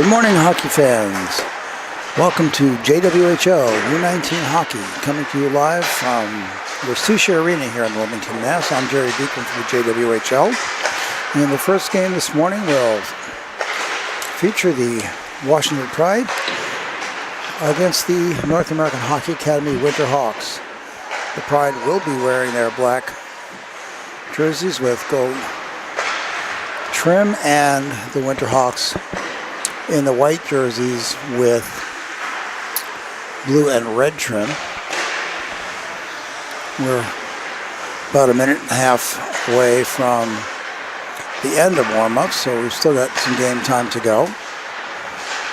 Good morning, hockey fans. Welcome to JWHL U19 Hockey, coming to you live from the Susha Arena here in Wilmington, Mass. I'm Jerry Beekman for the JWHL. And the first game this morning will feature the Washington Pride against the North American Hockey Academy Winter Hawks. The Pride will be wearing their black jerseys with gold trim, and the Winter Hawks in the white jerseys with blue and red trim. We're about a minute and a half away from the end of warm-ups, so we've still got some game time to go.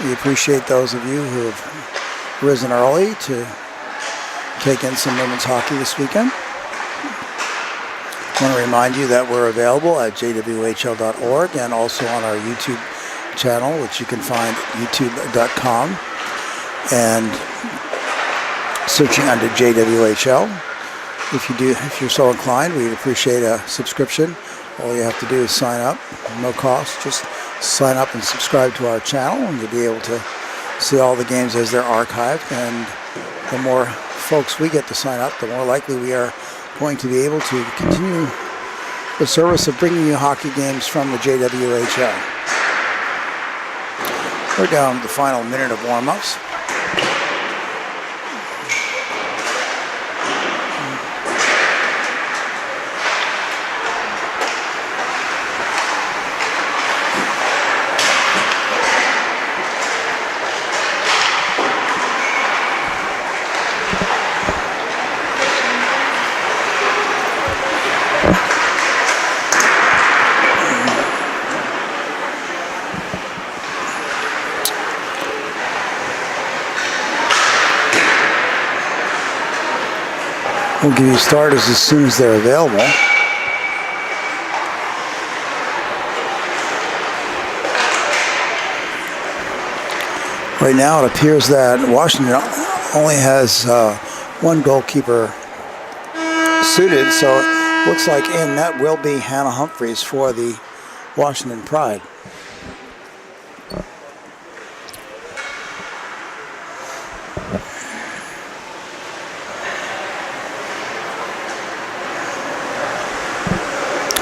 We appreciate those of you who have risen early to take in some women's hockey this weekend. I want to remind you that we're available at jwhl.org and also on our YouTube channel, which you can find at youtube.com and searching under JWHL. If you're so inclined, we'd appreciate a subscription. All you have to do is sign up, no cost. Just sign up and subscribe to our channel, and you'll be able to see all the games as they're archived. And the more folks we get to sign up, the more likely we are going to be able to continue the service of bringing you hockey games from the JWHL. We're down to the final minute of warm-ups. We'll give you starters as soon as they're available. Right now it appears that Washington only has one goalkeeper suited, so it looks like in net will be Hannah Humphreys for the Washington Pride.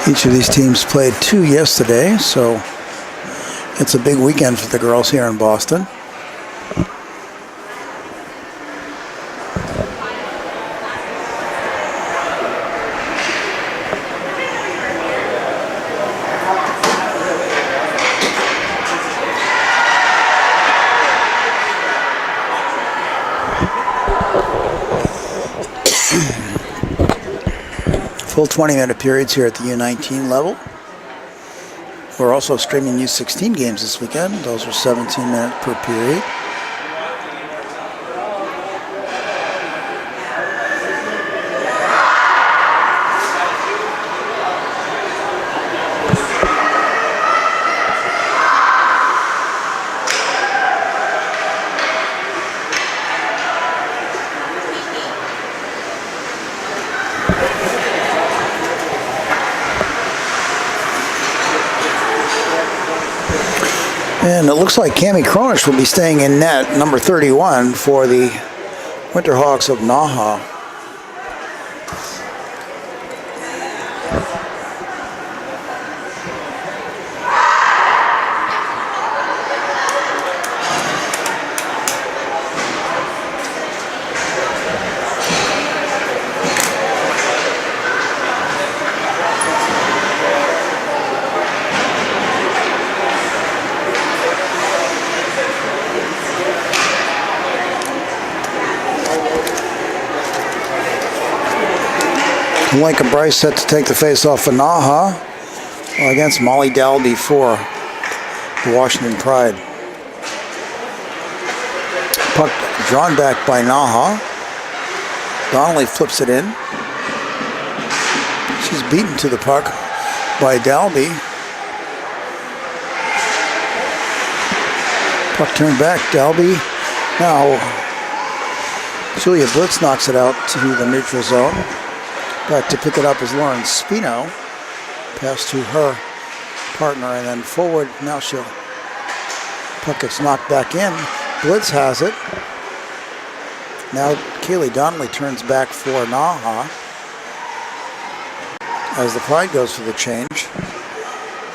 Each of these teams played 2 yesterday, so it's a big weekend for the girls here in Boston. Full 20-minute periods here at the U19 level. We're also streaming U16 games this weekend. Those are 17 minutes per period. And it looks like Cami Cronish will be staying in net, number 31, for the Winter Hawks of NAHA. Lincoln Bryce set to take the face-off for NAHA against Molly Dalby for the Washington Pride. Puck drawn back by NAHA. Donnelly flips it in. She's beaten to the puck by Dalby. Puck turned back. Dalby. Now Julia Blitz knocks it out to the neutral zone. Back to pick it up is Lauren Spino. Pass to her partner and then forward. Now she'll Puck gets knocked back in. Blitz has it. Now Kaylee Donnelly turns back for NAHA as the Pride goes for the change.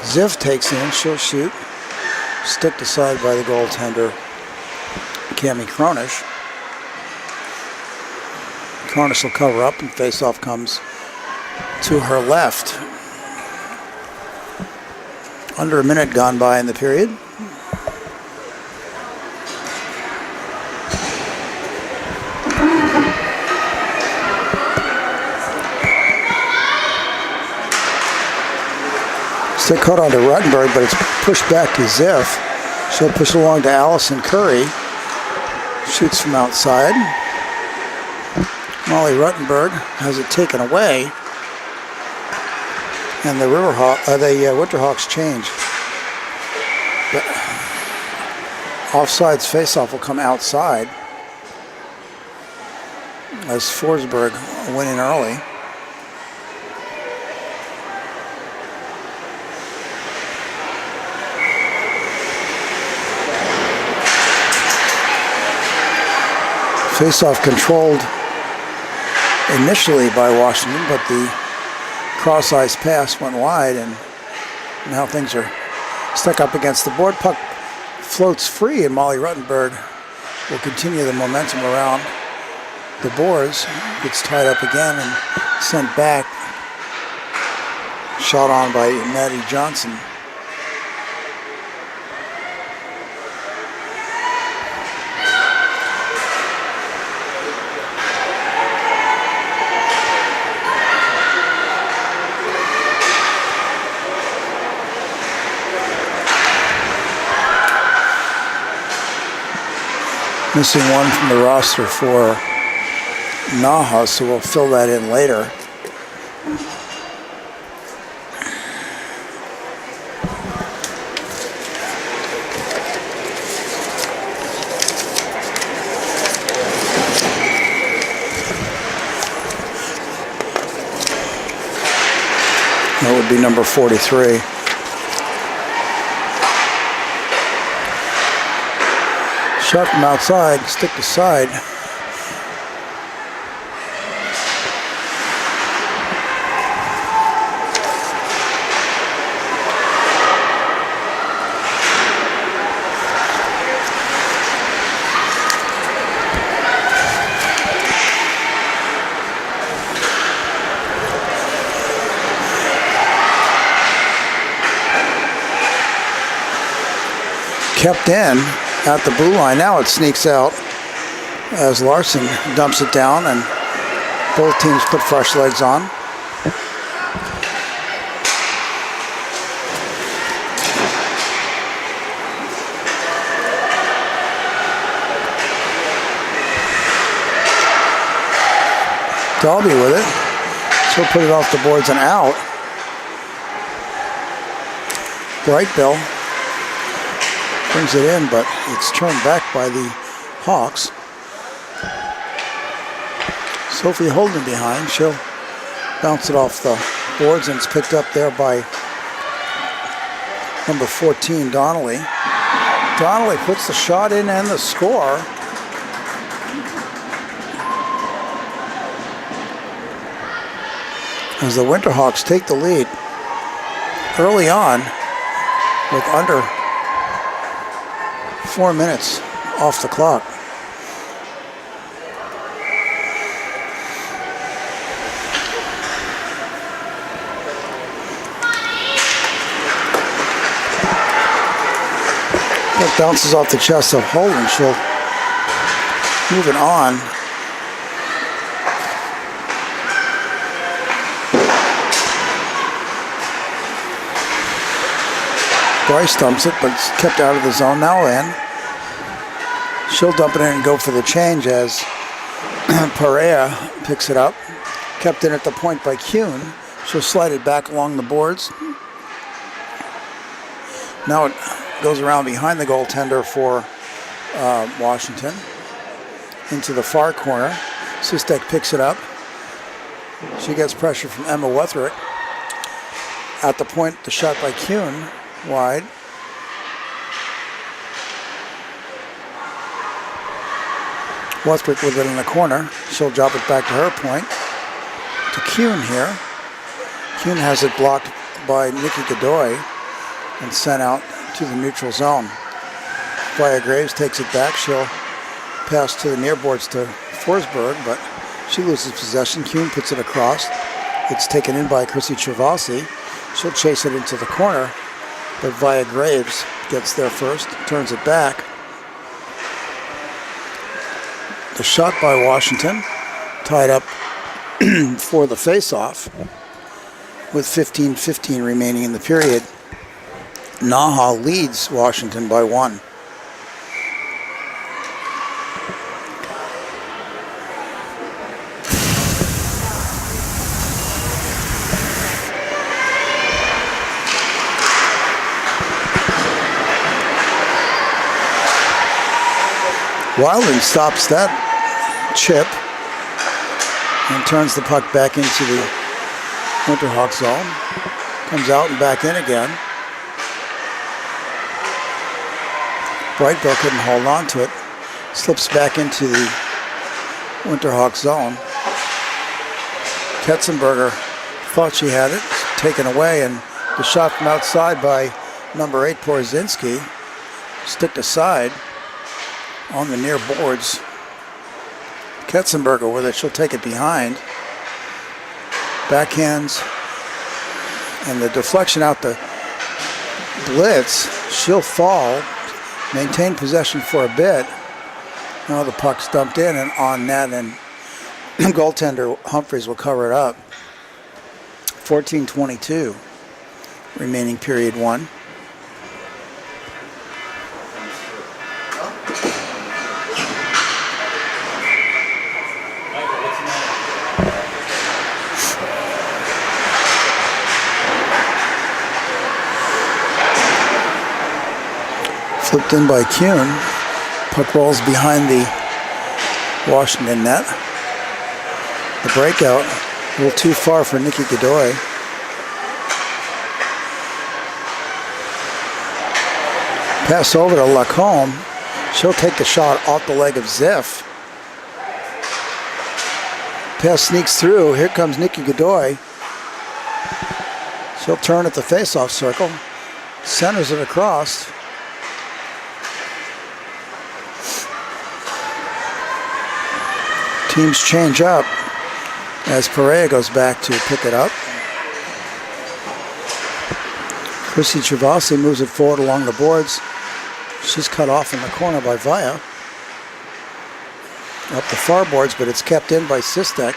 Ziff takes in. She'll shoot. Sticked aside by the goaltender, Cami Cronish. Cronish will cover up, and faceoff comes to her left. Under a minute gone by in the period. Stick caught onto Ruttenberg, but it's pushed back to Ziff. She'll push along to Allison Curry. Shoots from outside. Molly Ruttenberg has it taken away. And the Winterhawks change. But offsides faceoff will come outside as Forsberg went in early. Faceoff controlled initially by Washington, but the cross-ice pass went wide, and now things are stuck up against the board. Puck floats free, and Molly Ruttenberg will continue the momentum around the boards. Gets tied up again and sent back. Shot on by Maddie Johnson. Missing one from the roster for NAHA, so we'll fill that in later. That would be number 43. Shot from outside, stick to side. Kept in at the blue line. Now it sneaks out as Larson dumps it down, and both teams put fresh legs on. Dalby with it. She'll put it off the boards and out. Brightbill brings it in, but it's turned back by the Hawks. Sophie Holden behind. She'll bounce it off the boards, and it's picked up there by number 14, Donnelly. Donnelly puts the shot in and the score. As the Winterhawks take the lead early on with under 4 minutes off the clock. That bounces off the chest of Holden. She'll move it on. Bryce dumps it, but it's kept out of the zone. Now in. She'll dump it in and go for the change as Perea picks it up. Kept in at the point by Kuhn. She'll slide it back along the boards. Now it goes around behind the goaltender for Washington into the far corner. Sistek picks it up. She gets pressure from Emma Wetherick. At the point, the shot by Kuhn. Wide. Westbrook with it in the corner. She'll drop it back to her point. To Kuhn here. Kuhn has it blocked by Nikki Godoy and sent out to the neutral zone. Via Graves takes it back. She'll pass to the near boards to Forsberg, but she loses possession. Kuhn puts it across. It's taken in by Chrissy Travasi. She'll chase it into the corner, but Via Graves gets there first, turns it back. The shot by Washington, tied up for the face-off with 15:15 remaining in the period. NAHA leads Washington by 1. Wilding stops that chip and turns the puck back into the Winterhawk zone. Comes out and back in again. Brightbill couldn't hold on to it. Slips back into the Winterhawk zone. Ketzenberger thought she had it. Taken away, and the shot from outside by number 8, Porzinski, sticked aside on the near boards. Ketzenberger with it. She'll take it behind. Backhands. And the deflection out the blitz. She'll fall. Maintain possession for a bit. Now the puck's dumped in and on net, and goaltender Humphreys will cover it up. 14:22 remaining period 1. Flipped in by Kuhn. Puck rolls behind the Washington net. The breakout a little too far for Nikki Godoy. Pass over to Lacombe. She'll take the shot off the leg of Ziff. Pass sneaks through. Here comes Nikki Godoy. She'll turn at the face-off circle. Centers it across. Teams change up as Perea goes back to pick it up. Chrissy Travasi moves it forward along the boards. She's cut off in the corner by Via. Up the far boards, but it's kept in by Sistek.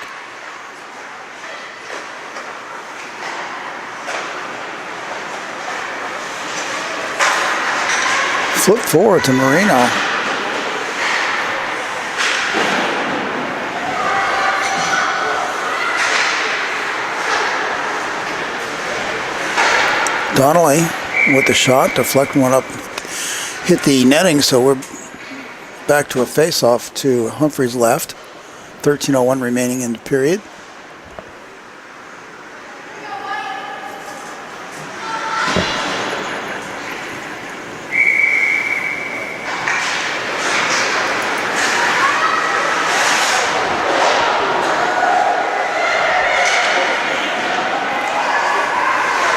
Flip forward to Marino. Donnelly with the shot, deflect one up, hit the netting, so we're back to a face-off to Humphreys left. 13:01 remaining in the period.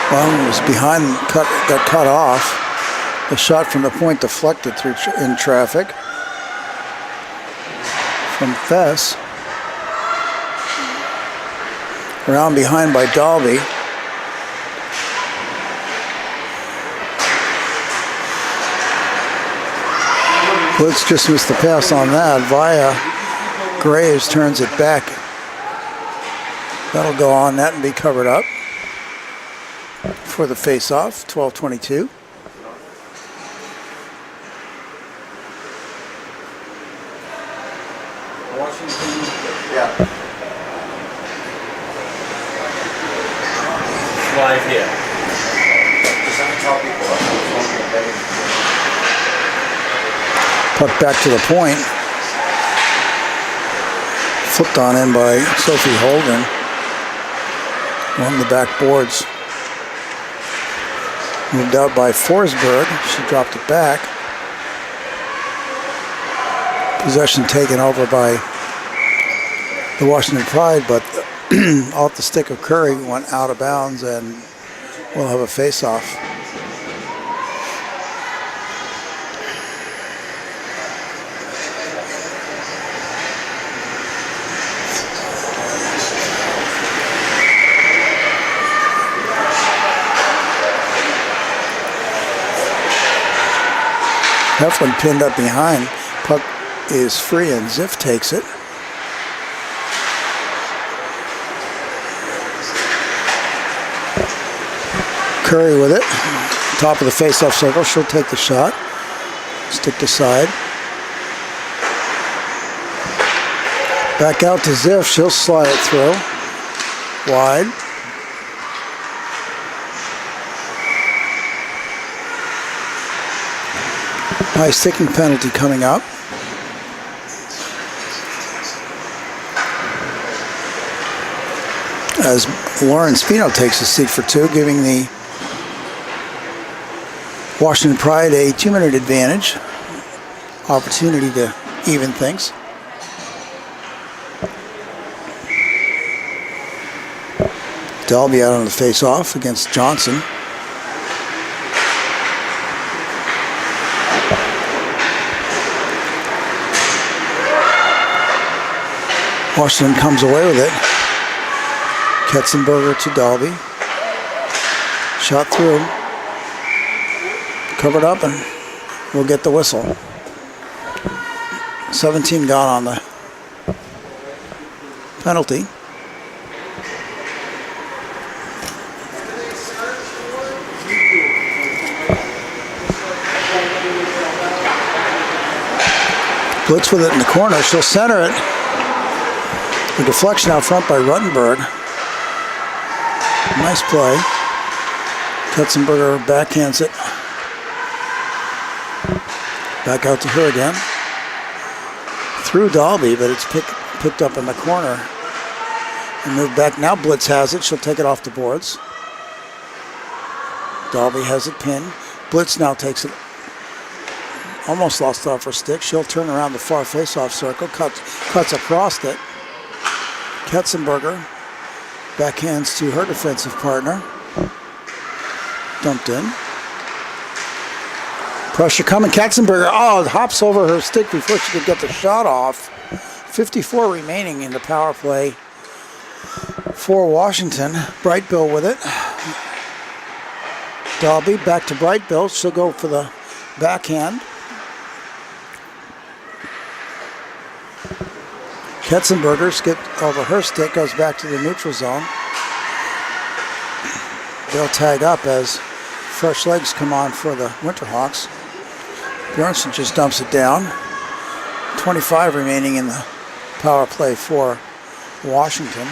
Well, was behind, got cut off. The shot from the point deflected through in traffic from Fess. Around behind by Dalby. Blitz just missed the pass on that. Via Graves turns it back. That'll go on net and be covered up for the face-off. 12:22. Live here. Puck back to the point. Flipped on in by Sophie Holden. On the back boards. Moved out by Forsberg. She dropped it back. Possession taken over by the Washington Pride, but off the stick of Curry went out of bounds, and we'll have a face-off. Heflin pinned up behind. Puck is free and Ziff takes it. Curry with it. Top of the face-off circle. She'll take the shot. Stick to side. Back out to Ziff. She'll slide it through. Wide. High sticking penalty coming up. As Lauren Spino takes a seat for two, giving the Washington Pride a 2-minute advantage. Opportunity to even things. Dalby out on the face-off against Johnson. Washington comes away with it. Ketzenberger to Dalby. Shot through. Covered up, and we'll get the whistle. 17 gone on the penalty. Blitz with it in the corner. She'll center it. A deflection out front by Ruttenberg. Nice play. Ketzenberger backhands it. Back out to her again. Through Dalby, but it's picked up in the corner. And moved back. Now Blitz has it. She'll take it off the boards. Dalby has it pinned. Blitz now takes it. Almost lost it off her stick. She'll turn around the far face-off circle. Cuts across it. Ketzenberger backhands to her defensive partner. Dumped in. Pressure coming. Ketzenberger, hops over her stick before she could get the shot off. 54 remaining in the power play for Washington. Brightbill with it. Dalby back to Brightbill. She'll go for the backhand. Ketzenberger skipped over her stick, goes back to the neutral zone. They'll tag up as fresh legs come on for the Winterhawks. Bjornsson just dumps it down. 25 remaining in the power play for Washington.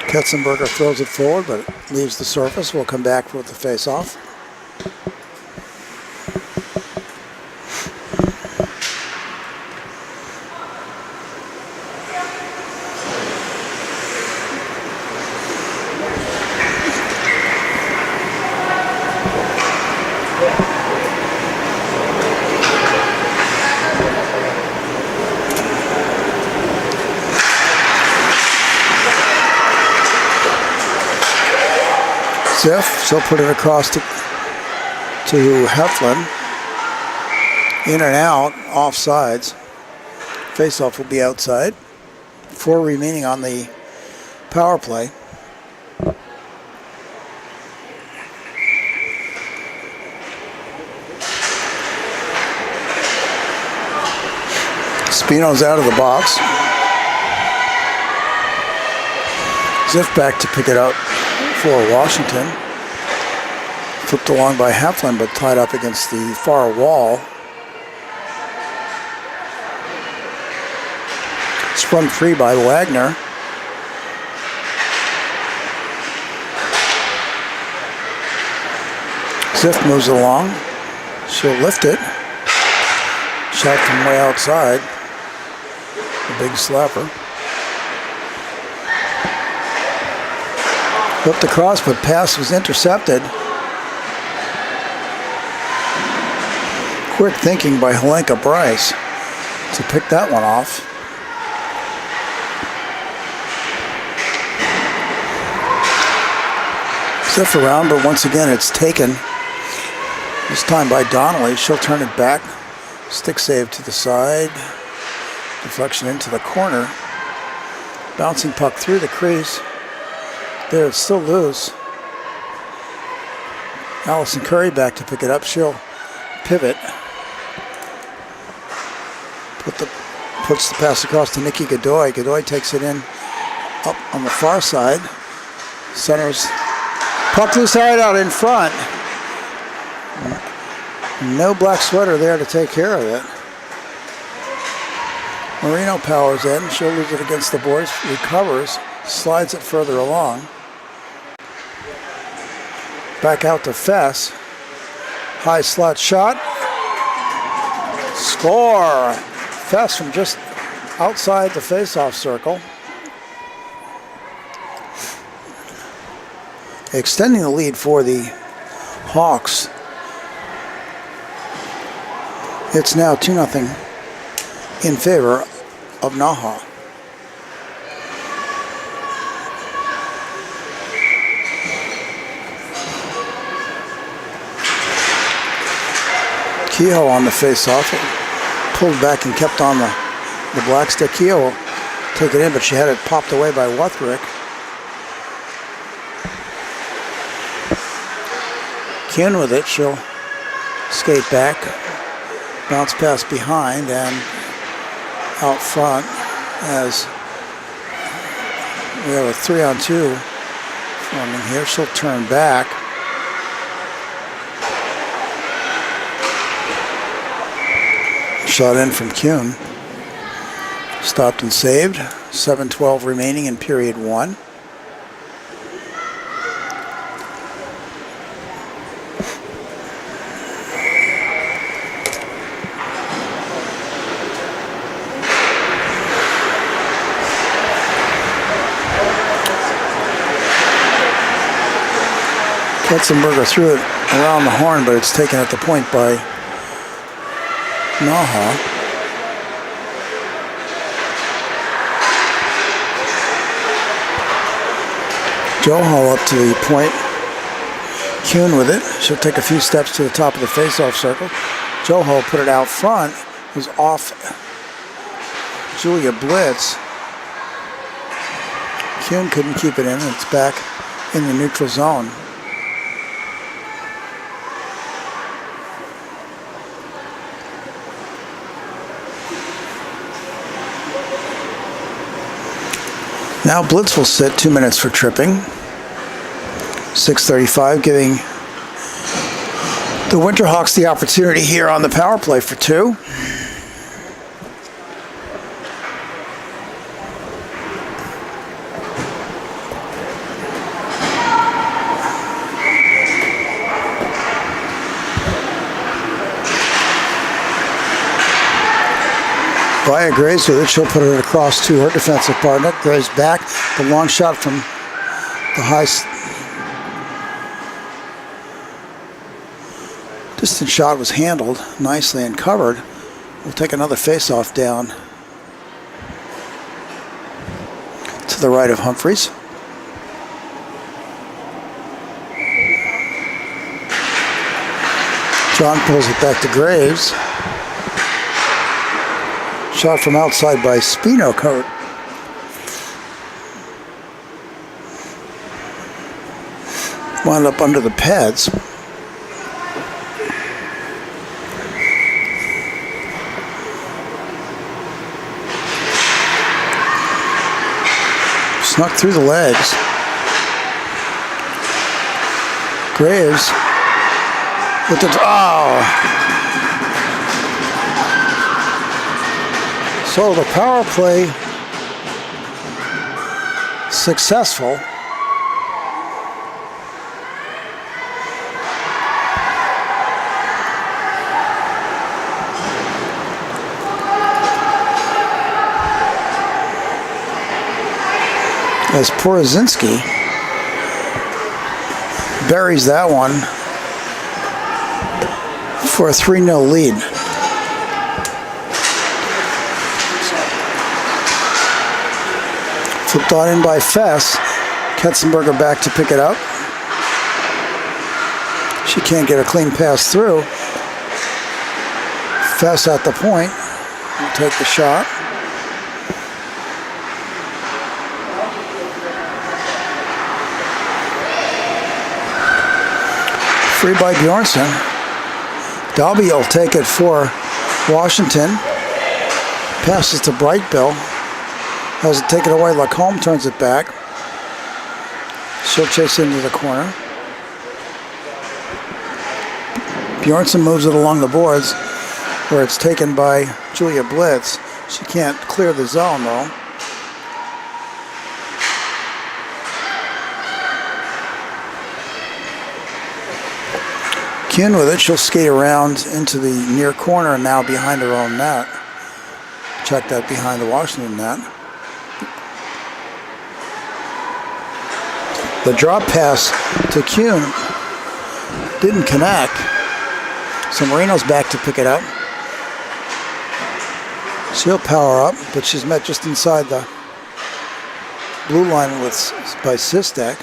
Ketzenberger throws it forward, but it leaves the surface. We'll come back with the face-off. Ziff, she'll put it across to Heflin. In and out, offsides. Face-off will be outside. 4 remaining on the power play. Spino's out of the box. Ziff back to pick it up for Washington. Flipped along by Heflin, but tied up against the far wall. Sprung free by Wagner. Ziff moves along. She'll lift it. Shot from way outside. A big slapper. Whipped across, but pass was intercepted. Quick thinking by Helenka Bryce to pick that one off. Except for round, but once again it's taken. This time by Donnelly. She'll turn it back. Stick save to the side. Deflection into the corner. Bouncing puck through the crease. There, it's still loose. Allison Curry back to pick it up. She'll pivot. Puts the pass across to Nikki Godoy. Godoy takes it in up on the far side. Centers. Puck loose side out in front. No black sweater there to take care of it. Marino powers in. She'll lose it against the boards. Recovers. Slides it further along. Back out to Fess. High slot shot. Score! Fess from just outside the face-off circle. Extending the lead for the Hawks. It's now 2-0 in favor of NAHA. Kehoe on the face-off. Pulled back and kept on the black stick. Kehoe take it in, but she had it popped away by Wutherick. Kuhn with it. She'll skate back. Bounce pass behind and out front as we have a 3-on-2 forming here. She'll turn back. Shot in from Kuhn. Stopped and saved. 7:12 remaining in period 1. Ketzenberger threw it around the horn, but it's taken at the point by NAHA. Johal up to the point. Kuhn with it. She'll take a few steps to the top of the face-off circle. Johal put it out front. It was off Julia Blitz. Kuhn couldn't keep it in. It's back in the neutral zone. Now Blitz will sit 2 minutes for tripping. 6:35, giving the Winterhawks the opportunity here on the power play for 2. Via Graves with it. She'll put it across to her defensive partner. Graves back. The long shot from the high distance shot was handled nicely and covered. We'll take another face-off down to the right of Humphreys. John pulls it back to Graves. Shot from outside by Spino, covered. Wound up under the pads. Snuck through the legs. Graves with the So the power play successful. As Porozinski buries that one for a 3-0 lead. Flipped on in by Fess. Ketzenberger back to pick it up. She can't get a clean pass through. Fess at the point. Will take the shot. Free by Bjornsson. Dalby will take it for Washington. Passes to Brightbill. Has it taken away. Lacombe turns it back. She'll chase into the corner. Bjornsson moves it along the boards where it's taken by Julia Blitz. She can't clear the zone though. Kuhn with it. She'll skate around into the near corner and now behind her own net. Check that behind the Washington net. The drop pass to Kuhn didn't connect. So Marino's back to pick it up. She'll power up, but she's met just inside the blue line by Sistek.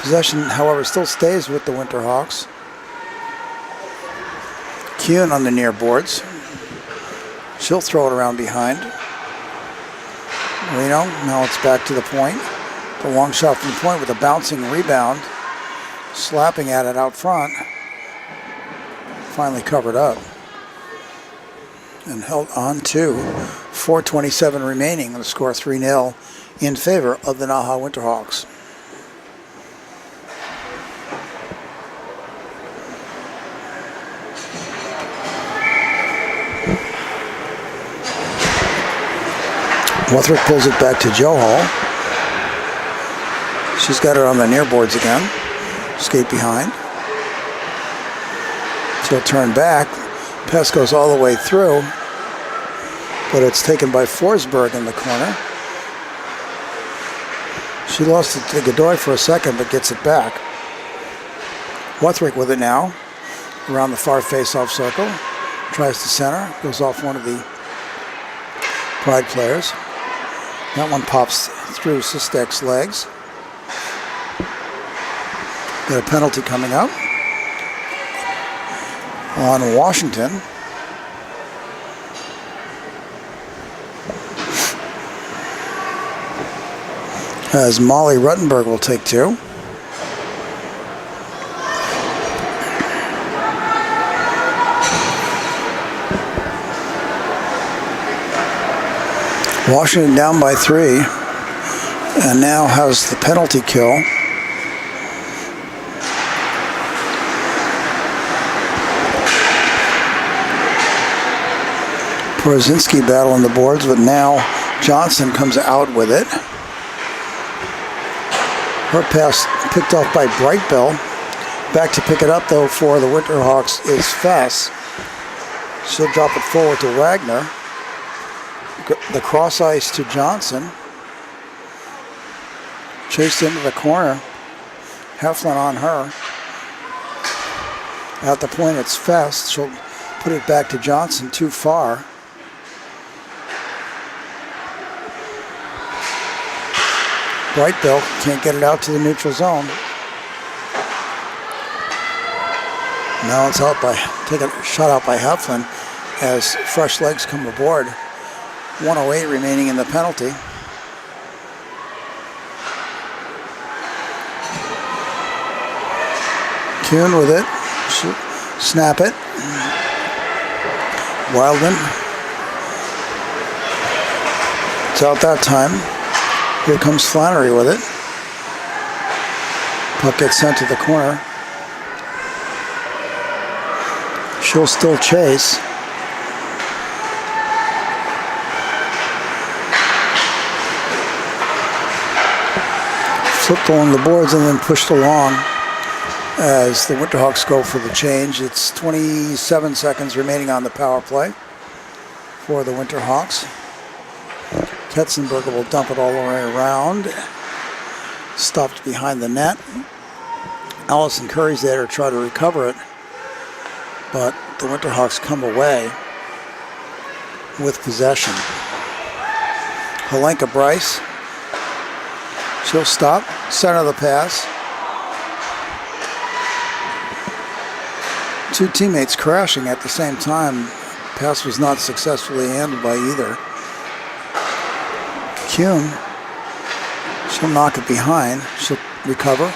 Possession, however, still stays with the Winterhawks. Kuhn on the near boards. She'll throw it around behind. Marino, now it's back to the point. The long shot from the point with a bouncing rebound. Slapping at it out front. Finally covered up. And held on to 4:27 remaining. The score 3-0 in favor of the NAHA Winterhawks. Wutherick pulls it back to Joe Hall. She's got her on the near boards again. Skate behind. She'll turn back. Pass goes all the way through, but it's taken by Forsberg in the corner. She lost it to Godoy for a second, but gets it back. Wutherick with it now, around the far face-off circle. Tries to center, goes off one of the Pride players. That one pops through Sistek's legs. Got a penalty coming up on Washington. As Molly Ruttenberg will take two. Washington down by 3 and now has the penalty kill. Porozinski battle on the boards, but now Johnson comes out with it. Her pass picked off by Brightbill. Back to pick it up though for the Winterhawks is Fess. She'll drop it forward to Wagner. The cross ice to Johnson. Chased into the corner. Heflin on her. At the point it's Fess. She'll put it back to Johnson too far. Brightbill can't get it out to the neutral zone. Now it's out by, taken a shot out by Heflin as fresh legs come aboard. 1:08 remaining in the penalty. Kuhn with it. Snap it. Wildman. It's out that time. Here comes Flannery with it. Puck gets sent to the corner. She'll still chase. Flipped along the boards and then pushed along as the Winterhawks go for the change. It's 27 seconds remaining on the power play for the Winterhawks. Ketzenberger will dump it all the way around. Stopped behind the net. Allison Curry's there to try to recover it, but the Winterhawks come away with possession. Helenka Bryce She'll stop, center the pass. Two teammates crashing at the same time. Pass was not successfully handled by either. Kuhn, she'll knock it behind. She'll recover.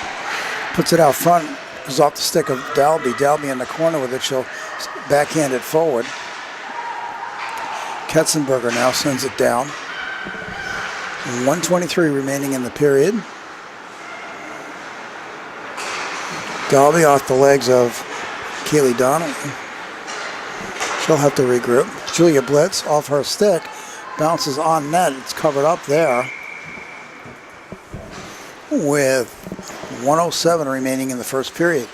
Puts it out front. Goes off the stick of Dalby. Dalby in the corner with it. She'll backhand it forward. Ketzenberger now sends it down. 1:23 remaining in the period. Dalby off the legs of Kaylee Donnelly. She'll have to regroup. Julia Blitz off her stick. Bounces on net. It's covered up there. With 1:07 remaining in the first period.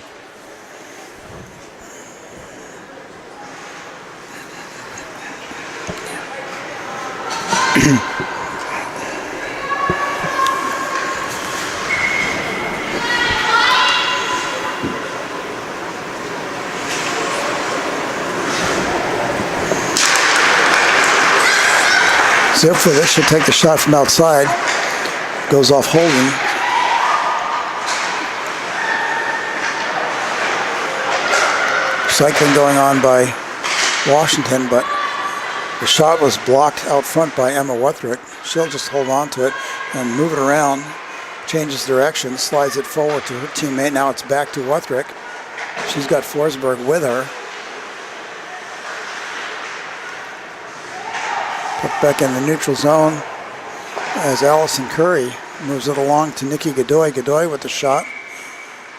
Zip for this. She'll take the shot from outside. Goes off holding. Cycling going on by Washington, but the shot was blocked out front by Emma Wuthrick. She'll just hold on to it and move it around. Changes direction, slides it forward to her teammate. Now it's back to Wuthrick. She's got Forsberg with her. Put back in the neutral zone as Allison Curry moves it along to Nikki Godoy. Godoy with the shot.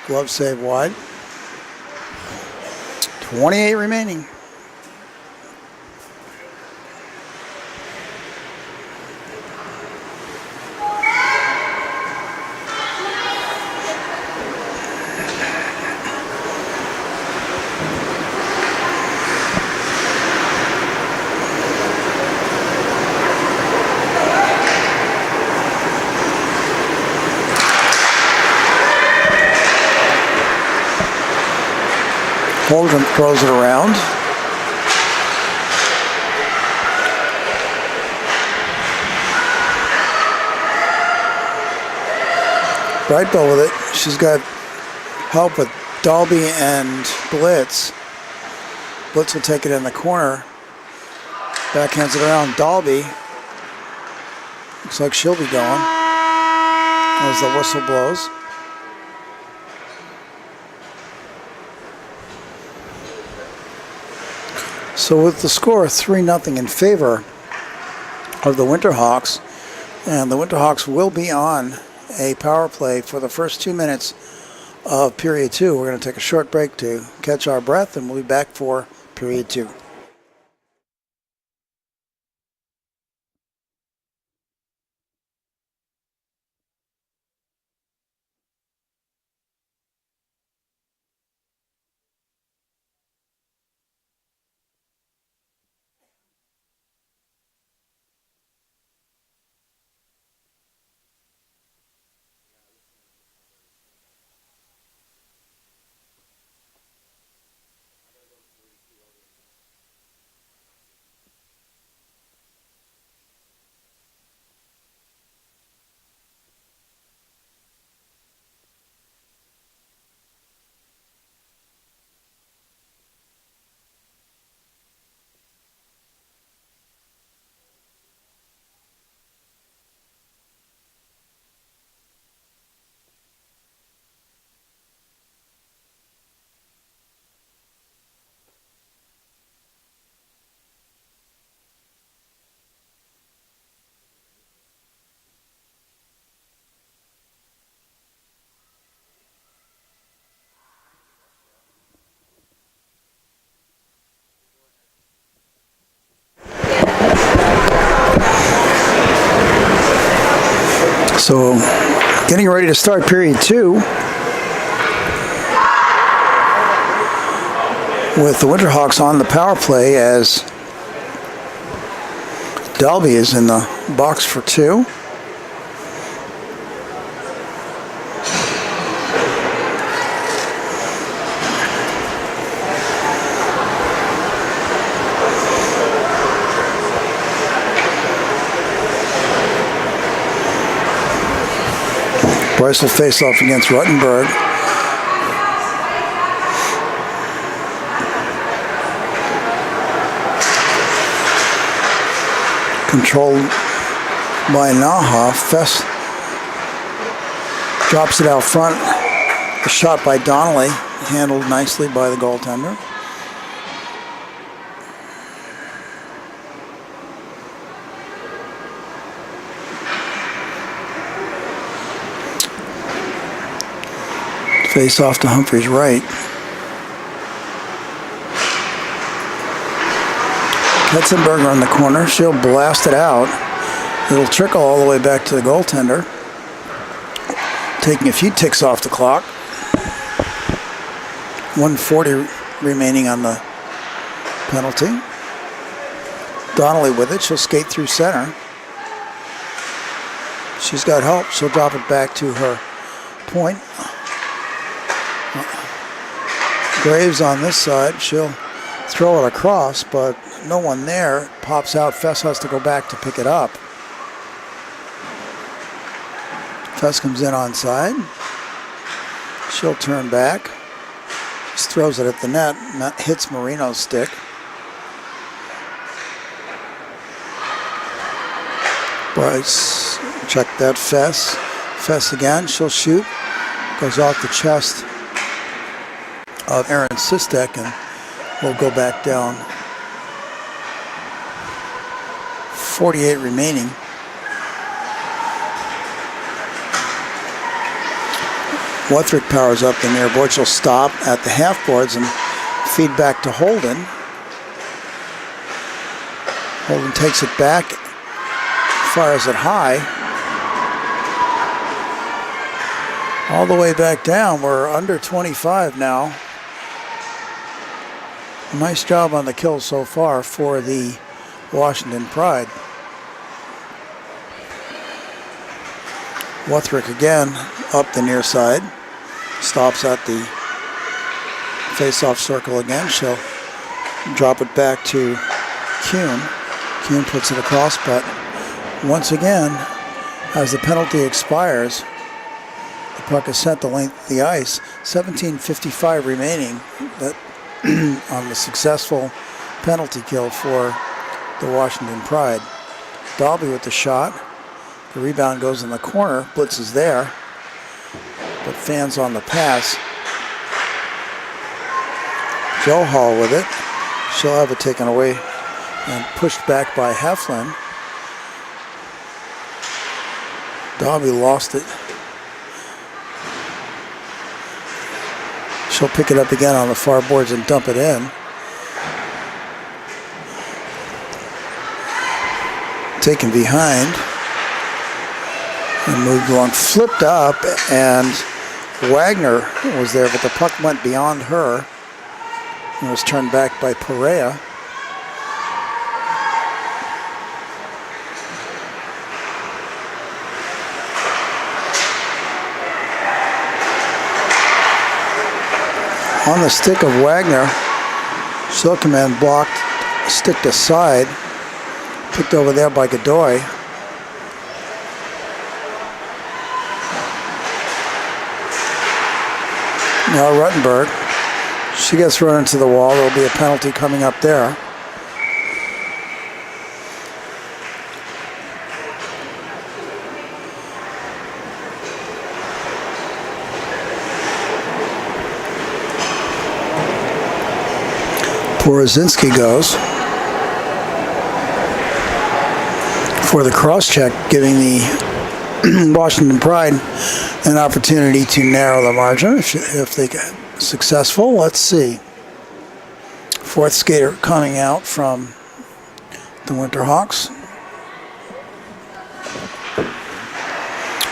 Glove save wide. 28 remaining. Holdren throws it around. Brightbow with it. She's got help with Dalby and Blitz. Blitz will take it in the corner. Backhands it around. Dalby. Looks like she'll be going as the whistle blows. So with the score 3-0 in favor of the Winterhawks, and the Winterhawks will be on a power play for the first 2 minutes of period 2. We're going to take a short break to catch our breath, and we'll be back for period 2. So getting ready to start period 2 with the Winterhawks on the power play as Dalby is in the box for 2. Bryce will face off against Ruttenberg. Controlled by NAHA. Fess drops it out front. A shot by Donnelly, handled nicely by the goaltender. Face off to Humphrey's right. Ketzenberger on the corner. She'll blast it out. It'll trickle all the way back to the goaltender. Taking a few ticks off the clock. 1:40 remaining on the penalty. Donnelly with it. She'll skate through center. She's got help. She'll drop it back to her point. Graves on this side. She'll throw it across, but no one there. Pops out. Fess has to go back to pick it up. Fess comes in onside. She'll turn back. Just throws it at the net. Hits Marino's stick. Bryce, check that. Fess. Fess again. She'll shoot. Goes off the chest of Aaron Sistek and will go back down. 48 remaining. Wutherick powers up the near board. She'll stop at the half boards and feed back to Holden. Holden takes it back, fires it high. All the way back down. We're under 25 now. Nice job on the kill so far for the Washington Pride. Wutherick again up the near side. Stops at the face-off circle again. She'll drop it back to Kuhn. Kuhn puts it across, but once again, as the penalty expires, the puck is sent the length of the ice. 17:55 remaining on the successful penalty kill for the Washington Pride. Dalby with the shot. The rebound goes in the corner. Blitz is there, but fans on the pass. Joe Hall with it. She'll have it taken away and pushed back by Heflin. Dalby lost it. She'll pick it up again on the far boards and dump it in. Taken behind and moved along, flipped up, and Wagner was there, but the puck went beyond her and was turned back by Perea. On the stick of Wagner, Silkeman blocked, sticked aside, picked over there by Godoy. Now Ruttenberg, she gets run into the wall. There'll be a penalty coming up there. Porozinski goes for the cross-check, giving the Washington Pride an opportunity to narrow the margin if they get successful. Let's see. Fourth skater coming out from the Winterhawks.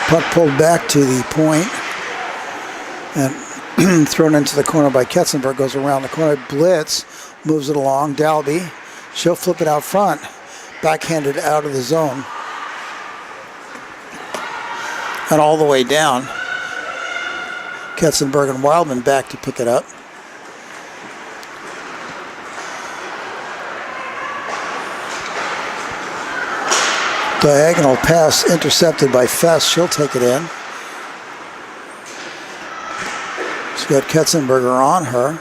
Puck pulled back to the point and thrown into the corner by Ketzenberg. Goes around the corner. Blitz moves it along. Dalby. She'll flip it out front. Backhanded out of the zone. And all the way down. Ketzenberg and Wildman back to pick it up. Diagonal pass intercepted by Fess. She'll take it in. She's got Ketzenberger on her.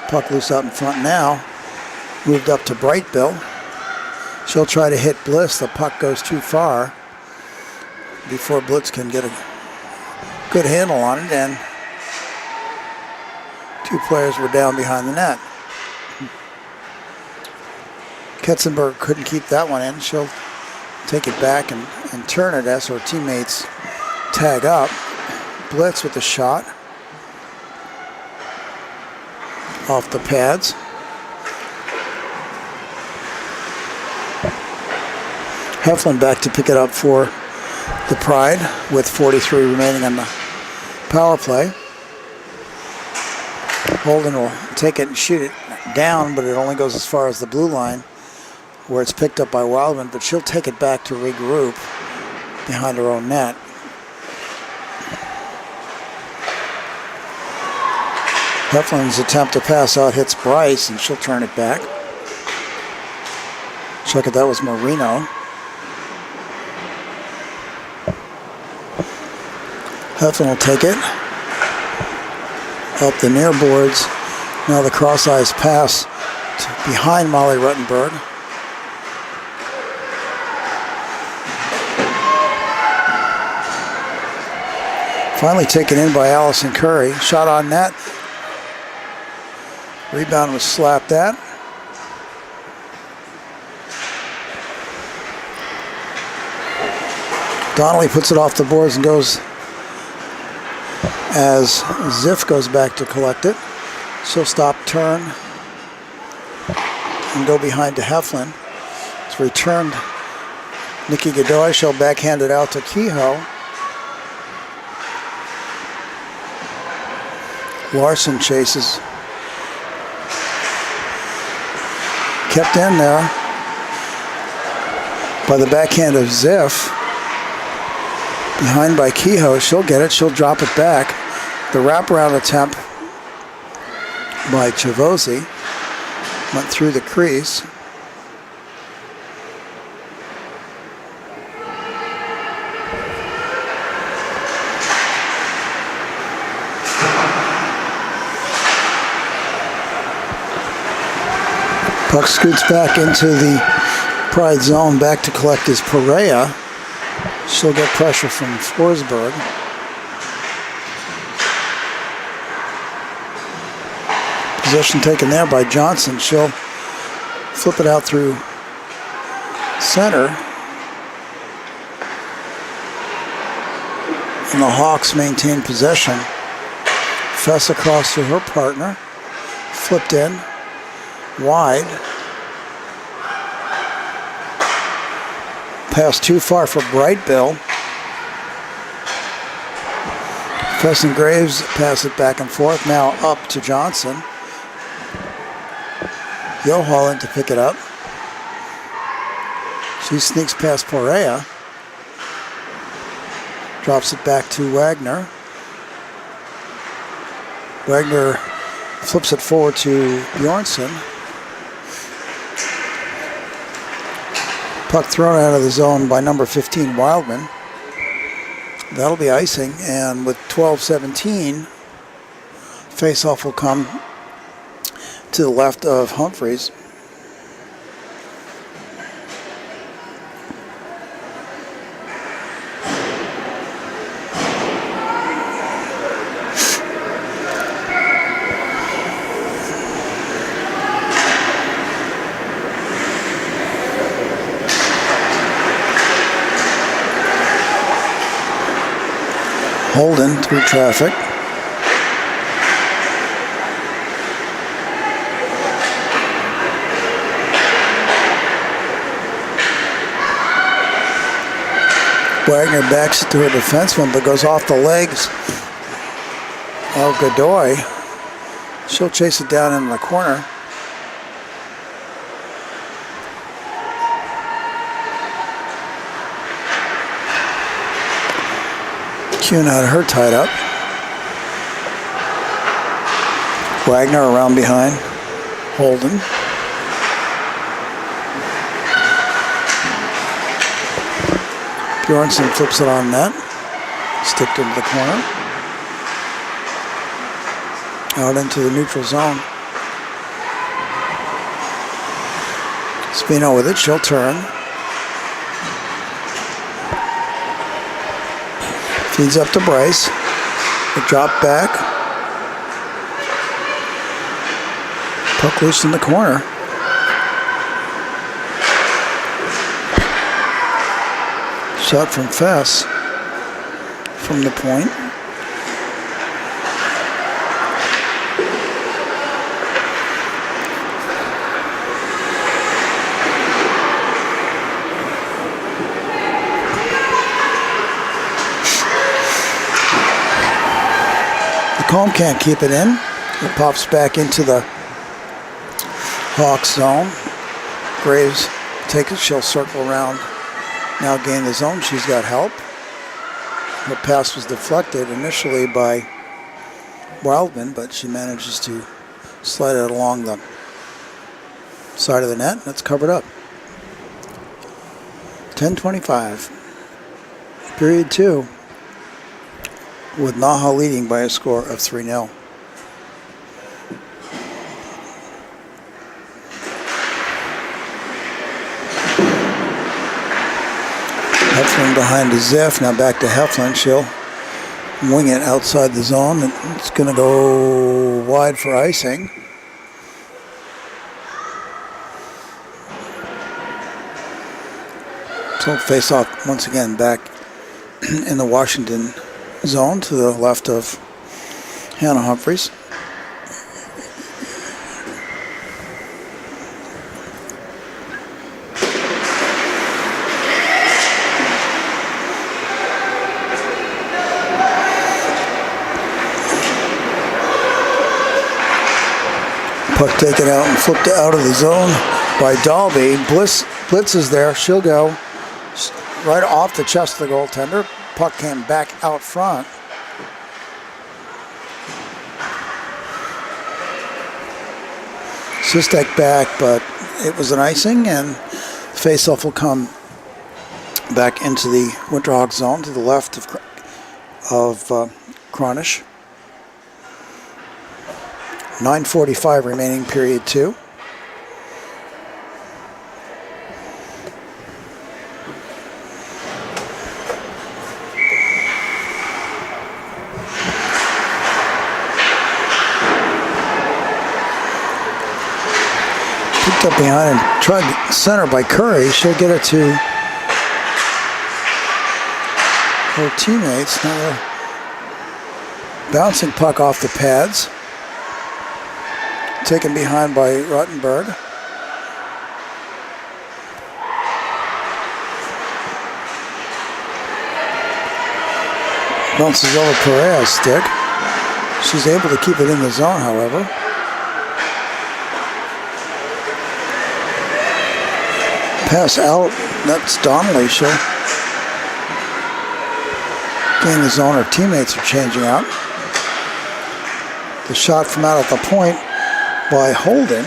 Puck loose out in front now. Moved up to Brightbill. She'll try to hit Bliss. The puck goes too far before Blitz can get a good handle on it, and two players were down behind the net. Ketzenberger couldn't keep that one in. She'll take it back and turn it as her teammates tag up. Blitz with the shot off the pads. Heflin back to pick it up for the Pride with 43 remaining on the power play. Holden will take it and shoot it down, but it only goes as far as the blue line where it's picked up by Wildman, but she'll take it back to regroup behind her own net. Heflin's attempt to pass out hits Bryce, and she'll turn it back. Check it, that was Marino. Heflin will take it up the near boards. Now the cross-ice pass behind Molly Ruttenberg. Finally taken in by Allison Curry. Shot on net. Rebound was slapped at. Donnelly puts it off the boards and goes as Ziff goes back to collect it. She'll stop, turn, and go behind to Heflin. It's returned. Nikki Godoy, she'll backhand it out to Kehoe. Larson chases. Kept in there by the backhand of Ziff. Behind by Kehoe. She'll get it. She'll drop it back. The wraparound attempt by Chavosi went through the crease. Puck scoots back into the Pride zone. Back to collect is Perea. She'll get pressure from Forsberg. Possession taken there by Johnson. She'll flip it out through center. And the Hawks maintain possession. Fess across to her partner. Flipped in. Wide. Pass too far for Brightbill. Fess and Graves pass it back and forth. Now up to Johnson. Yohalan to pick it up. She sneaks past Perea. Drops it back to Wagner. Wagner flips it forward to Bjornsson. Puck thrown out of the zone by number 15, Wildman. That'll be icing, and with 12-17, faceoff will come to the left of Humphreys. Holden through traffic. Wagner backs it to her defenseman, but goes off the legs of Godoy. She'll chase it down in the corner. Kuhn had her tied up. Wagner around behind Holden. Bjornsson flips it on net. Sticked into the corner. out into the neutral zone. Spino with it, she'll turn. Feeds up to Bryce. The drop back. Puck loose in the corner. Shot from Fess from the point. Combe can't keep it in. It pops back into the Hawks zone. Graves takes it. She'll circle around. Now gain the zone. She's got help. Her pass was deflected initially by Wildman, but she manages to slide it along the side of the net. That's covered up. 10:25. Period 2. With NAHA leading by a score of 3-0. Heflin behind to Zeff. Now back to Heflin. She'll wing it outside the zone. And it's going to go wide for icing. So face off once again back in the Washington zone to the left of Hannah Humphreys. Puck taken out and flipped out of the zone by Dalby. Blitz is there. She'll go right off the chest of the goaltender. Puck came back out front. Sistek back, but it was an icing, and faceoff will come back into the Winterhawks zone to the left of Cronish. 9:45 remaining, period 2. Picked up behind and tried center by Curry. She'll get it to her teammates. Now a bouncing puck off the pads. Taken behind by Rottenberg. Bounces over Pereira's stick. She's able to keep it in the zone, however. Pass out, that's Donnelly. She'll gain the zone. Her teammates are changing out. The shot from out at the point by Holden.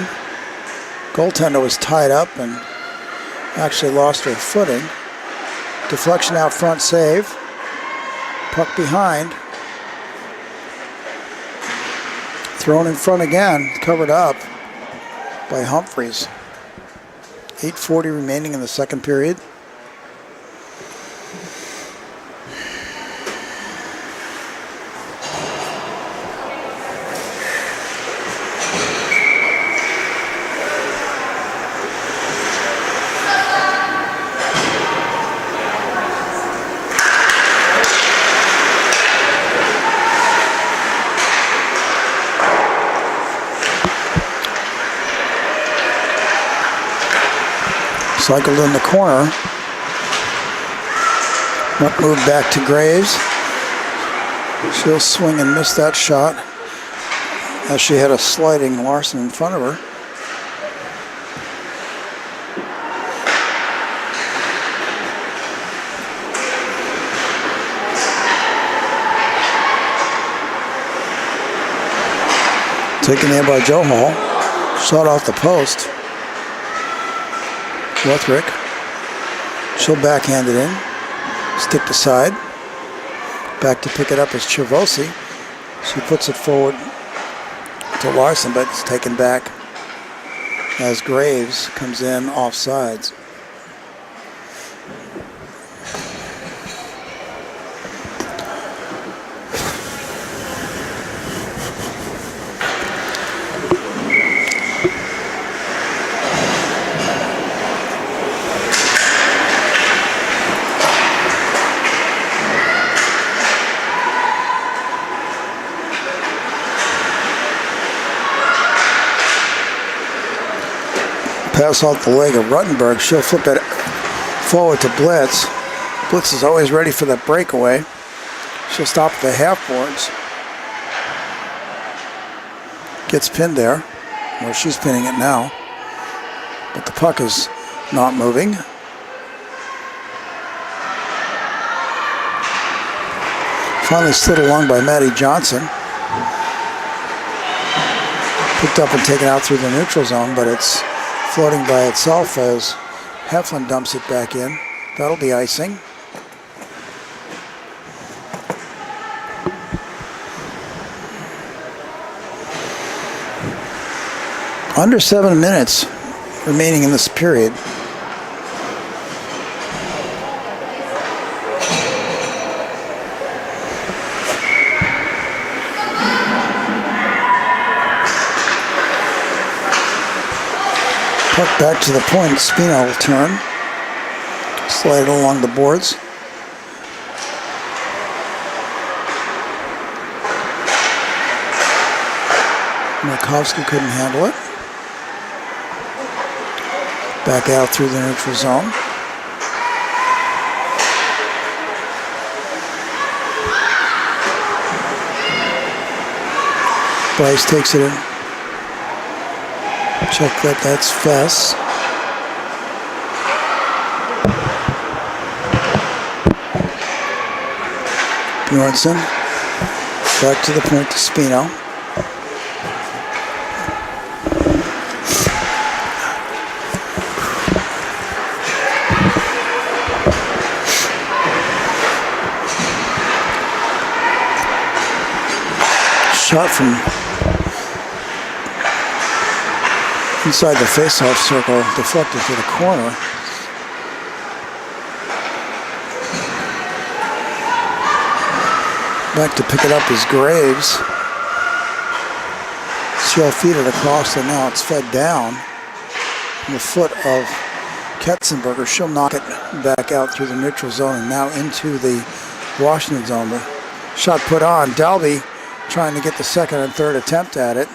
Goaltender was tied up and actually lost her footing. Deflection out front, save. Puck behind. Thrown in front again, covered up by Humphreys. 8:40 remaining in the second period. Cycled in the corner. Muck moved back to Graves. She'll swing and miss that shot as she had a sliding Larson in front of her. Taken in by Joe Hall. Shot off the post. Wethrick. She'll backhand it in. Stick to side. Back to pick it up is Chavosi. She puts it forward to Larson, but it's taken back as Graves comes in offsides. Pass off the leg of Ruttenberg. She'll flip it forward to Blitz. Blitz is always ready for that breakaway. She'll stop at the half boards. Gets pinned there. Well, she's pinning it now. But the puck is not moving. Finally slid along by Maddie Johnson. Picked up and taken out through the neutral zone, but it's floating by itself as Heflin dumps it back in. That'll be icing. Under 7 minutes remaining in this period. Puck back to the point. Spino will turn. Slide it along the boards. Markovsky couldn't handle it. Back out through the neutral zone. Bryce takes it in. Check that, that's Fess. Bjornsson. Back to the point to Spino. Shot from inside the face-off circle, deflected to the corner. Back to pick it up is Graves. She'll feed it across, and now it's fed down in the foot of Ketzenberger. She'll knock it back out through the neutral zone and now into the Washington zone. The shot put on. Dalby trying to get the second and third attempt at it.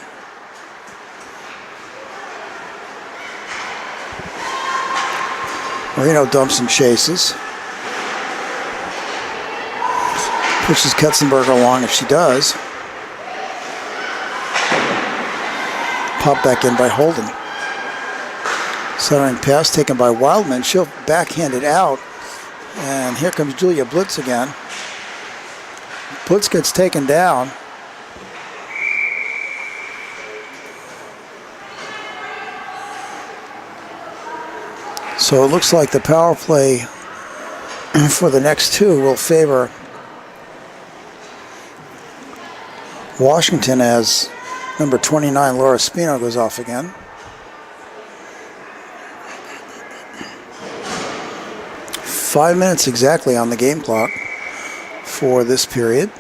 Marino dumps and chases. Pushes Ketzenberger along if she does. Pop back in by Holden. Centering pass taken by Wildman. She'll backhand it out. And here comes Julia Blitz again. Blitz gets taken down. So it looks like the power play for the next two will favor Washington as number 29, Laura Spino, goes off again. Five minutes exactly on the game clock for this period.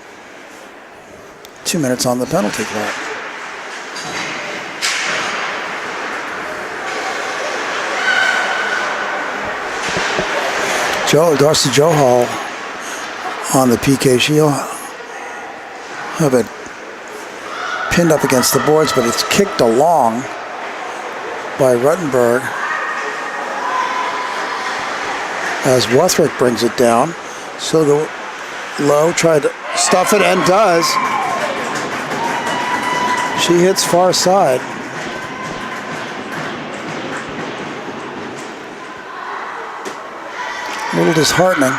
2 minutes on the penalty clock. Darcy Johal on the PK. She'll have it pinned up against the boards, but it's kicked along by Ruttenberg as Wuthrick brings it down. She'll go low, try to stuff it, and does. She hits far side. A little disheartening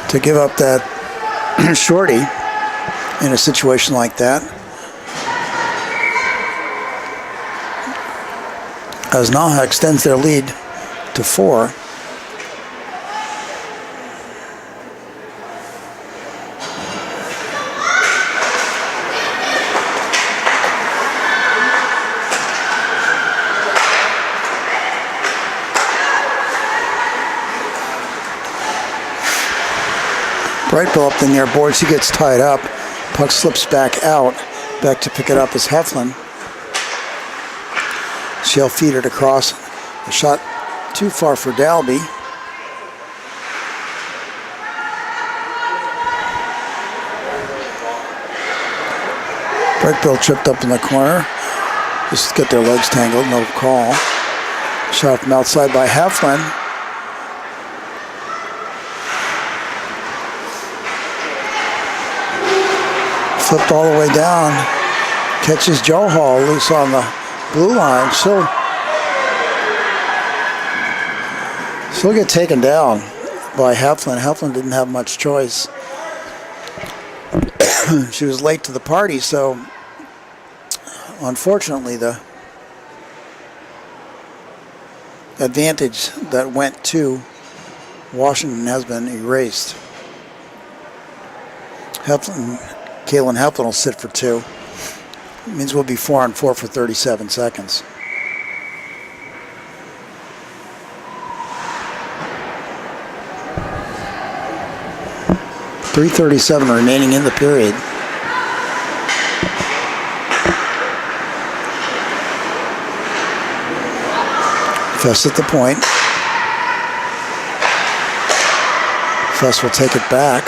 to give up that shorty in a situation like that. As NAHA extends their lead to 4. Bright Bill up the near boards. He gets tied up. Puck slips back out. Back to pick it up is Heflin. She'll feed it across. A shot too far for Dalby. Bright Bill tripped up in the corner. Just get their legs tangled, no call. Shot from outside by Heflin. Flipped all the way down. Catches Joe Hall loose on the blue line. She'll get taken down by Heflin. Heflin didn't have much choice. She was late to the party, so unfortunately the advantage that went to Washington has been erased. Kaylin Heflin will sit for 2. It means we'll be 4-on-4 for 37 seconds. .337 remaining in the period. Fest at the point. Fest will take it back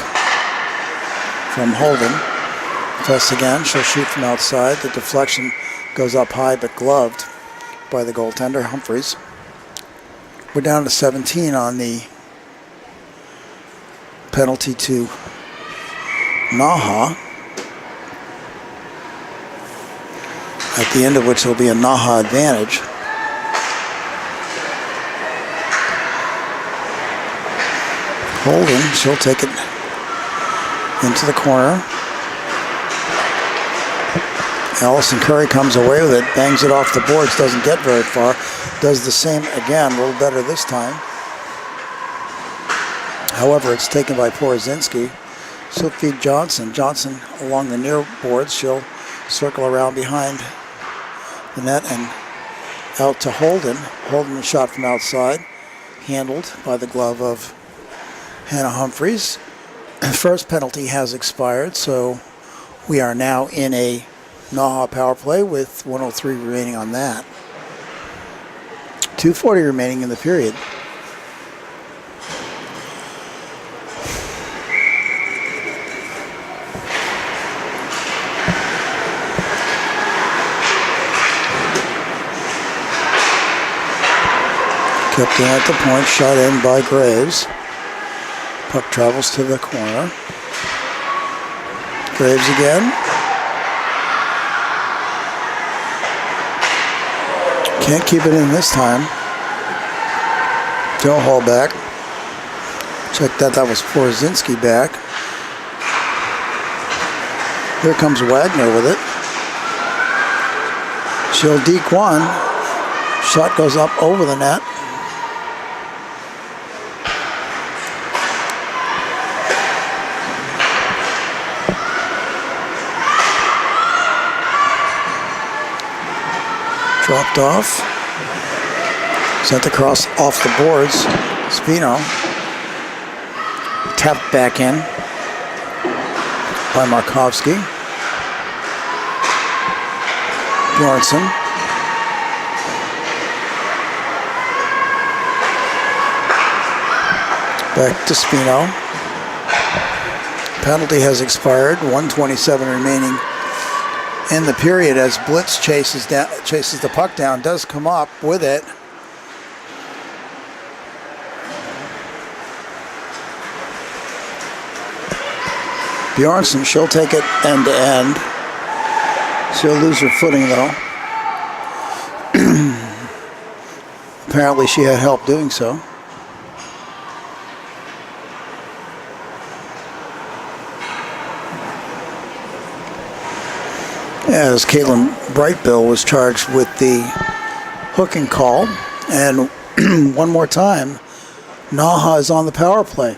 from Holden. Fest again. She'll shoot from outside. The deflection goes up high but gloved by the goaltender, Humphreys. We're down to 17 on the penalty to NAHA, at the end of which will be a NAHA advantage. Holden, she'll take it into the corner. Allison Curry comes away with it, bangs it off the boards, doesn't get very far. Does the same again, a little better this time. However, it's taken by Porozinski. She'll feed Johnson. Johnson along the near boards. She'll circle around behind the net and out to Holden. Holden, a shot from outside, handled by the glove of Hannah Humphreys. First penalty has expired, so we are now in a NAHA power play with 1:03 remaining on that. 2:40 remaining in the period. Kept in at the point, shot in by Graves. Puck travels to the corner. Graves again. Can't keep it in this time. Joe Hall back. Check that, that was Porozinski back. Here comes Wagner with it. She'll deke one. Shot goes up over the net. Dropped off. Sent across off the boards. Spino. Tapped back in by Markovsky. Bjornsson. Back to Spino. Penalty has expired. 1:27 remaining in the period as Blitz chases the puck down, does come up with it. Bjornsson, she'll take it end to end. She'll lose her footing though. Apparently she had help doing so. As Caitlin Brightbill was charged with the hooking call. And one more time, NAHA is on the power play.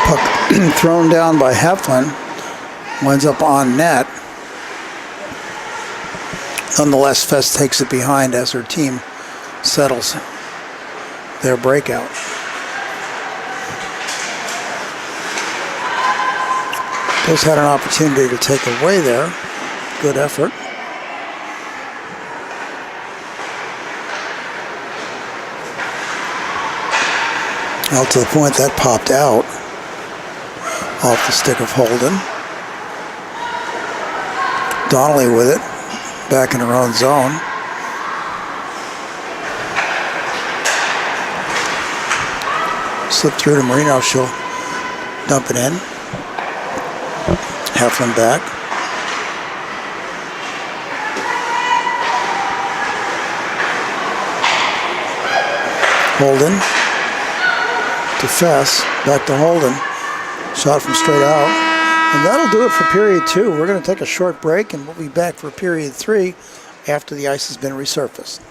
Puck thrown down by Heflin, winds up on net. Nonetheless, Fest takes it behind as her team settles their breakout. Just had an opportunity to take away there. Good effort. Out to the point that popped out off the stick of Holden. Donnelly with it, back in her own zone. Slip through to Marino, she'll dump it in. Heflin back. Holden to Fess, back to Holden. Shot from straight out. And that'll do it for period 2. We're going to take a short break and we'll be back for period 3 after the ice has been resurfaced.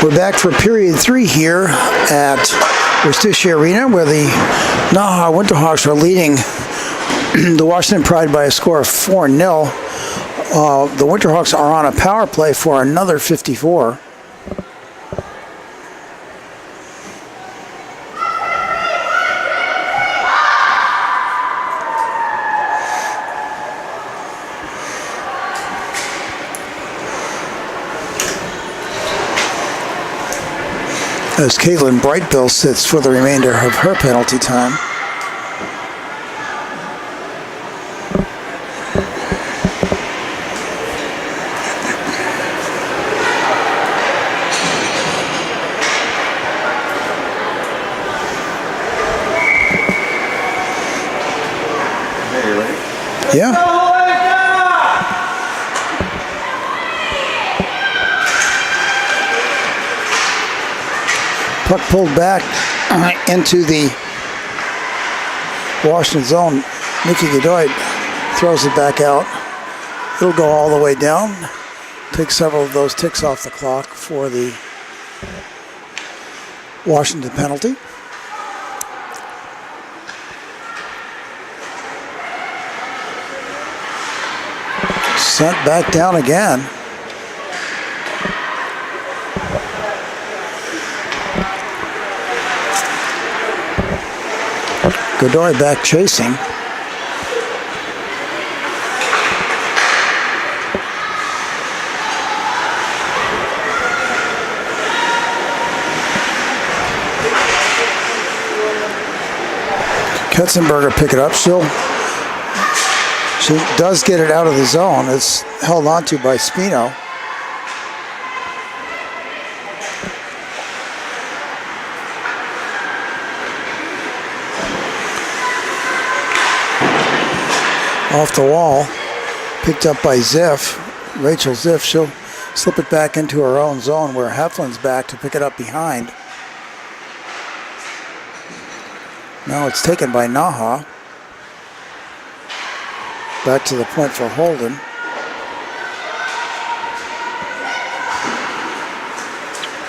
We're back for period 3 here at Westouche Arena, where the NAHA Winterhawks are leading the Washington Pride by a score of 4-0. The Winterhawks are on a power play for another 54. As Caitlin Brightbill sits for the remainder of her penalty time. Hey, you ready? Yeah. Puck pulled back into the Washington zone. Nikki Godoy throws it back out. It'll go all the way down. Take several of those ticks off the clock for the Washington penalty. Sent back down again. Godoy back chasing. Ketzenberger pick it up. She does get it out of the zone. It's held onto by Spino. Off the wall, picked up by Ziff, Rachel Ziff. She'll slip it back into her own zone where Heflin's back to pick it up behind. Now it's taken by NAHA. Back to the point for Holden.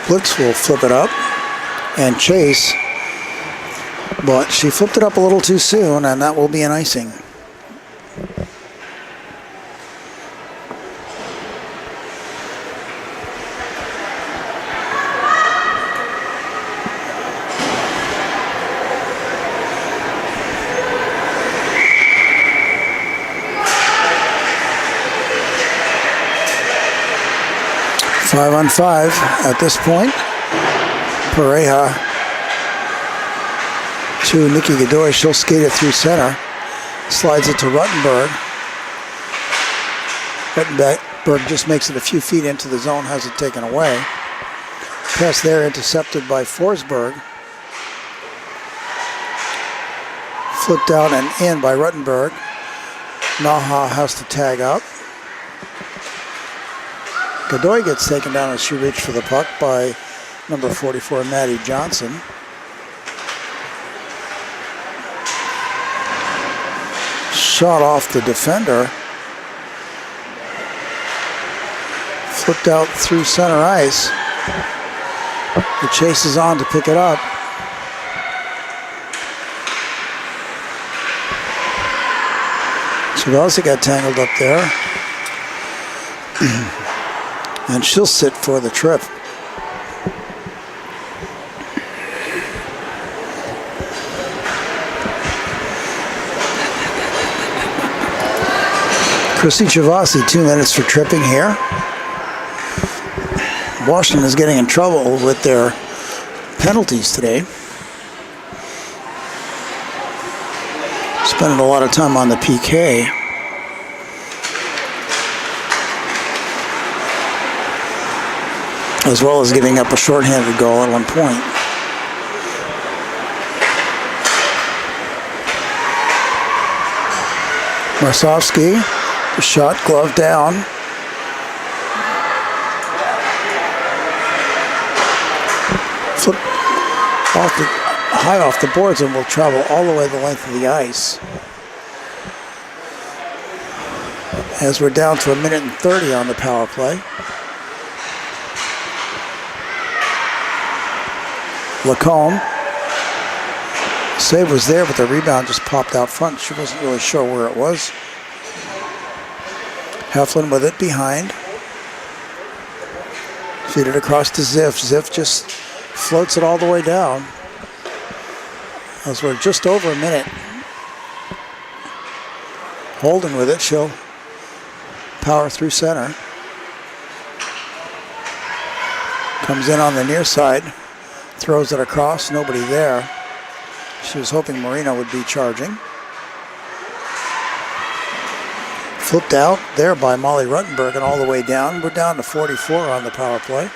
Blitz will flip it up and chase, but she flipped it up a little too soon, and that will be an icing. Five on five at this point. Pareja to Nikki Godoy. She'll skate it through center. Slides it to Ruttenberg. Ruttenberg just makes it a few feet into the zone, has it taken away. Pass there intercepted by Forsberg. Flipped out and in by Ruttenberg. NAHA has to tag up. Godoy gets taken down as she reached for the puck by number 44, Maddie Johnson. Shot off the defender. Flipped out through center ice. The chase is on to pick it up. Chivasi got tangled up there. And she'll sit for the trip. Christy Chivasi, 2 minutes for tripping here. Washington is getting in trouble with their penalties today. Spending a lot of time on the PK. As well as giving up a shorthanded goal at one point. Marsovsky, the shot, glove down. Flip high off the boards and will travel all the way the length of the ice. As we're down to 1:30 on the power play. Lacombe. Save was there, but the rebound just popped out front. She wasn't really sure where it was. Heflin with it behind. Feed it across to Ziff. Ziff just floats it all the way down. As we're just over a minute. Holden with it. She'll power through center. Comes in on the near side. Throws it across. Nobody there. She was hoping Marino would be charging. Flipped out there by Molly Ruttenberg and all the way down. We're down to 44 on the power play.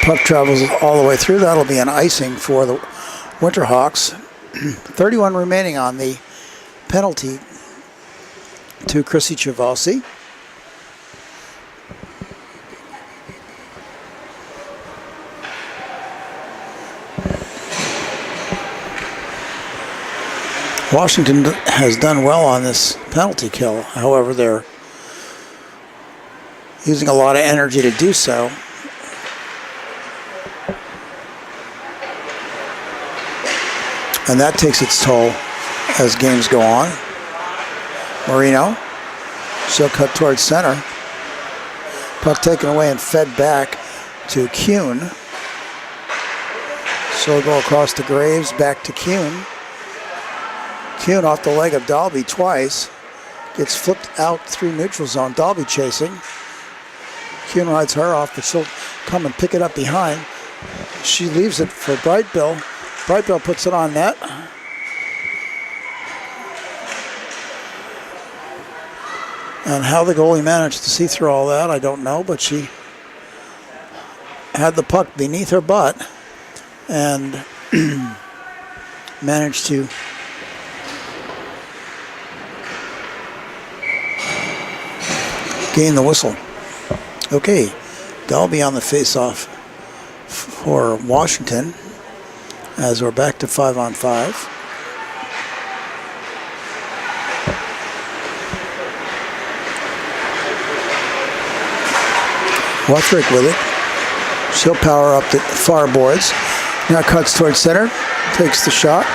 Puck travels all the way through. That'll be an icing for the Winterhawks. 31 remaining on the penalty to Chrissy Chavalsi. Washington has done well on this penalty kill. However, they're using a lot of energy to do so. And that takes its toll as games go on. Marino, she'll cut towards center. Puck taken away and fed back to Kuhn. She'll go across to Graves, back to Kuhn. Kuhn off the leg of Dalby twice. Gets flipped out through neutral zone. Dalby chasing. Kuhn rides her off, but she'll come and pick it up behind. She leaves it for Brightbill. Brightbill puts it on net. And how the goalie managed to see through all that, I don't know, but she had the puck beneath her butt and managed to gain the whistle. Okay, Dalby on the face-off for Washington as we're back to 5-on-5. Wutherick with it. She'll power up the far boards. Now cuts towards center. Takes the shot.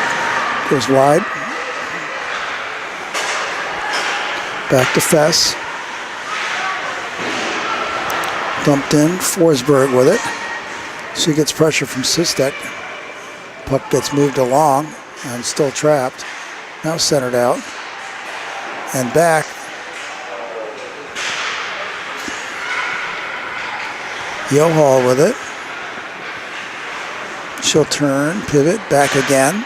Goes wide. Back to Fess. Dumped in. Forsberg with it. She gets pressure from Sistek. Puck gets moved along and still trapped. Now centered out. And back. Yohal with it. She'll turn, pivot, back again.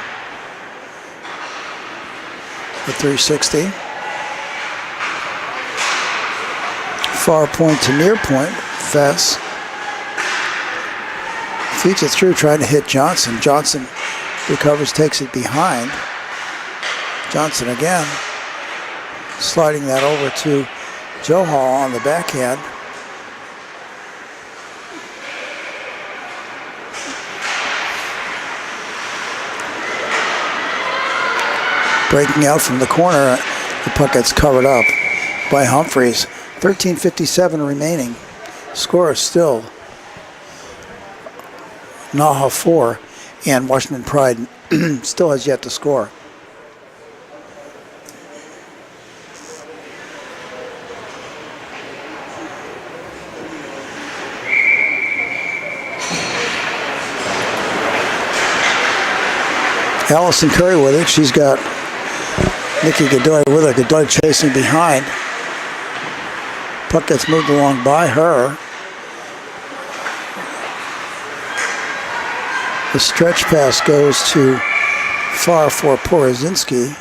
The 360. Far point to near point. Fess. Feeds it through, trying to hit Johnson. Johnson recovers, takes it behind. Johnson again. Sliding that over to Johal on the backhand. Breaking out from the corner, the puck gets covered up by Humphreys. 13:57 remaining. Score is still NAHA 4, and Washington Pride still has yet to score. Allison Curry with it. She's got Nikki Godoy with her. Godoy chasing behind. Puck gets moved along by her. The stretch pass goes to far for Porozinski.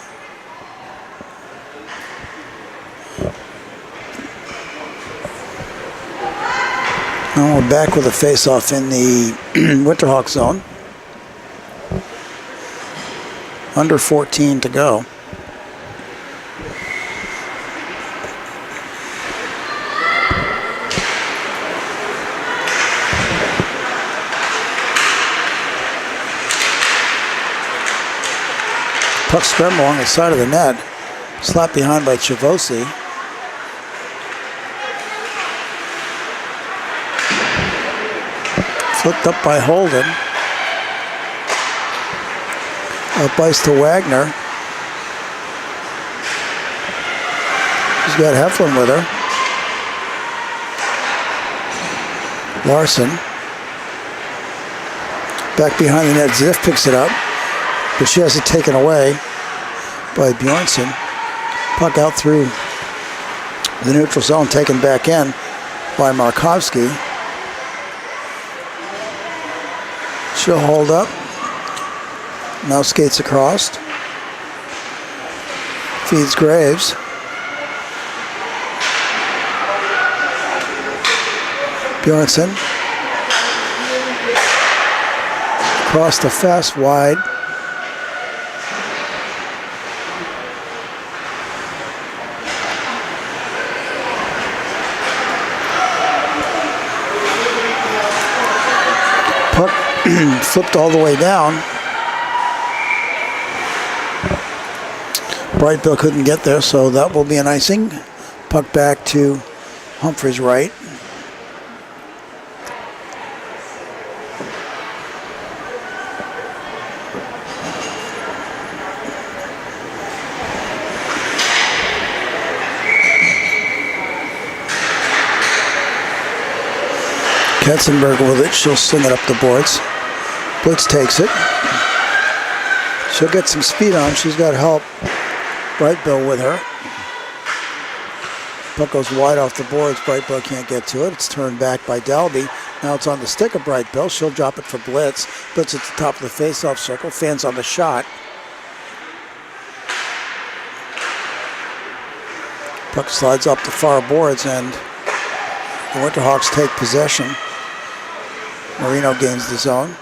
Now we're back with a face-off in the Winterhawk zone. Under 14 to go. Puck scramble along the side of the net. Slapped behind by Chavosi. Flipped up by Holden. Up ice to Wagner. She's got Heflin with her. Larson. Back behind the net. Ziff picks it up, but she has it taken away by Bjornsson. Puck out through the neutral zone, taken back in by Markovsky. She'll hold up. Now skates across. Feeds Graves. Bjornsson. Across the fast wide. Puck flipped all the way down. Brightbill couldn't get there, so that will be an icing. Puck back to Humphrey's right. Ketzenberg with it. She'll sling it up the boards. Blitz takes it. She'll get some speed on. She's got help. Brightbill with her. Puck goes wide off the boards. Brightbill can't get to it. It's turned back by Dalby. Now it's on the stick of Brightbill. She'll drop it for Blitz. Blitz at the top of the face-off circle. Fans on the shot. Puck slides up the far boards and the Winterhawks take possession. Marino gains the zone.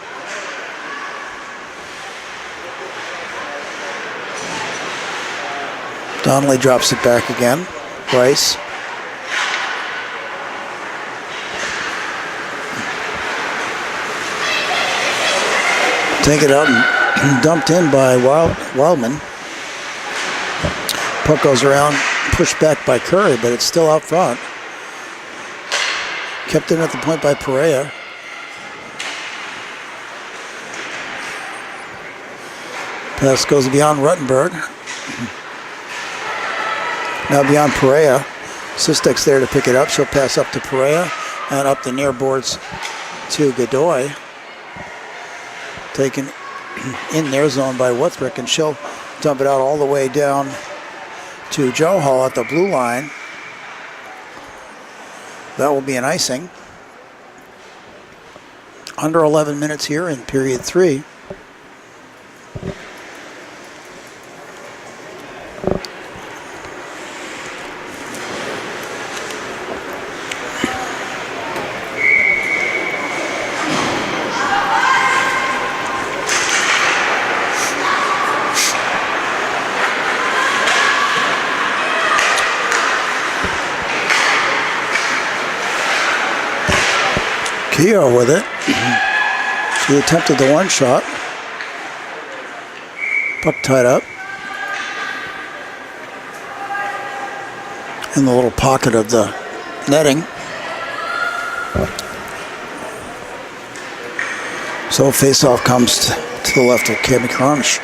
Donnelly drops it back again. Bryce. Take it out and dumped in by Wildman. Puck goes around, pushed back by Curry, but it's still out front. Kept in at the point by Perea. Pass goes beyond Ruttenberg. Now beyond Perea. Sistek's there to pick it up. She'll pass up to Perea and up the near boards to Godoy. Taken in their zone by Wutherick, and she'll dump it out all the way down to Joe Hall at the blue line. That will be an icing. Under 11 minutes here in period 3. Keogh with it. She attempted the one shot. Puck tied up. In the little pocket of the netting. So face-off comes to the left of Cami Cronish.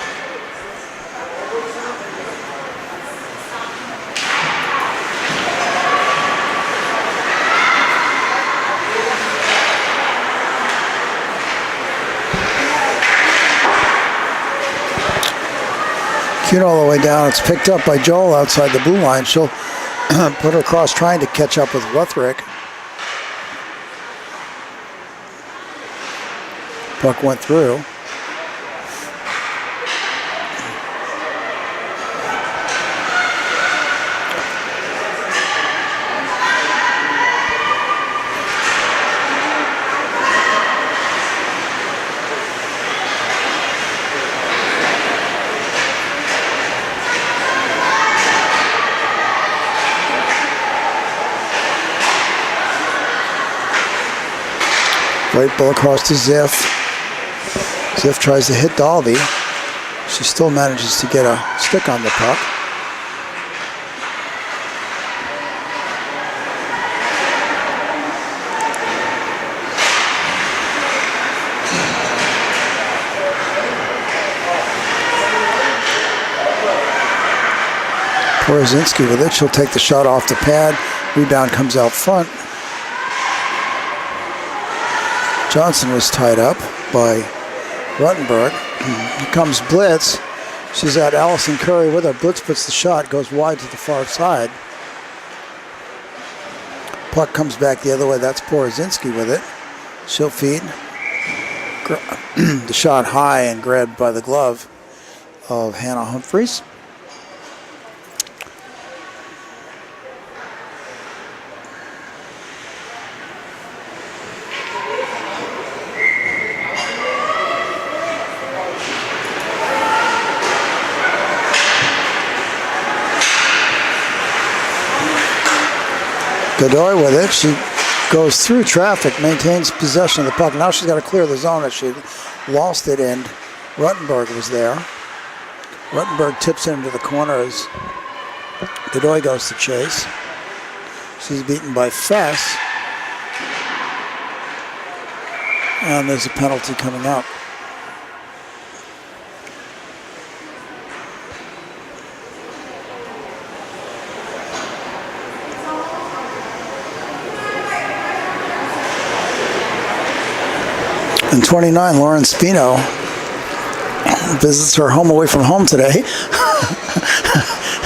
All the way down. It's picked up by Joel outside the blue line. She'll put her across trying to catch up with Wutherick. Puck went through. Right ball across to Ziff. Ziff tries to hit Dalby. She still manages to get a stick on the puck. Porozinski with it. She'll take the shot off the pad. Rebound comes out front. Johnson was tied up by Ruttenberg. Here comes Blitz. She's got Allison Curry with her. Blitz puts the shot, goes wide to the far side. Puck comes back the other way. That's Porozinski with it. She'll feed. The shot high and grabbed by the glove of Hannah Humphreys. Godoy with it. She goes through traffic, maintains possession of the puck. Now she's got to clear the zone as she lost it, and Ruttenberg was there. Ruttenberg tips it into the corner as Godoy goes to chase. She's beaten by Fess. And there's a penalty coming up. And 29, Lauren Spino visits her home away from home today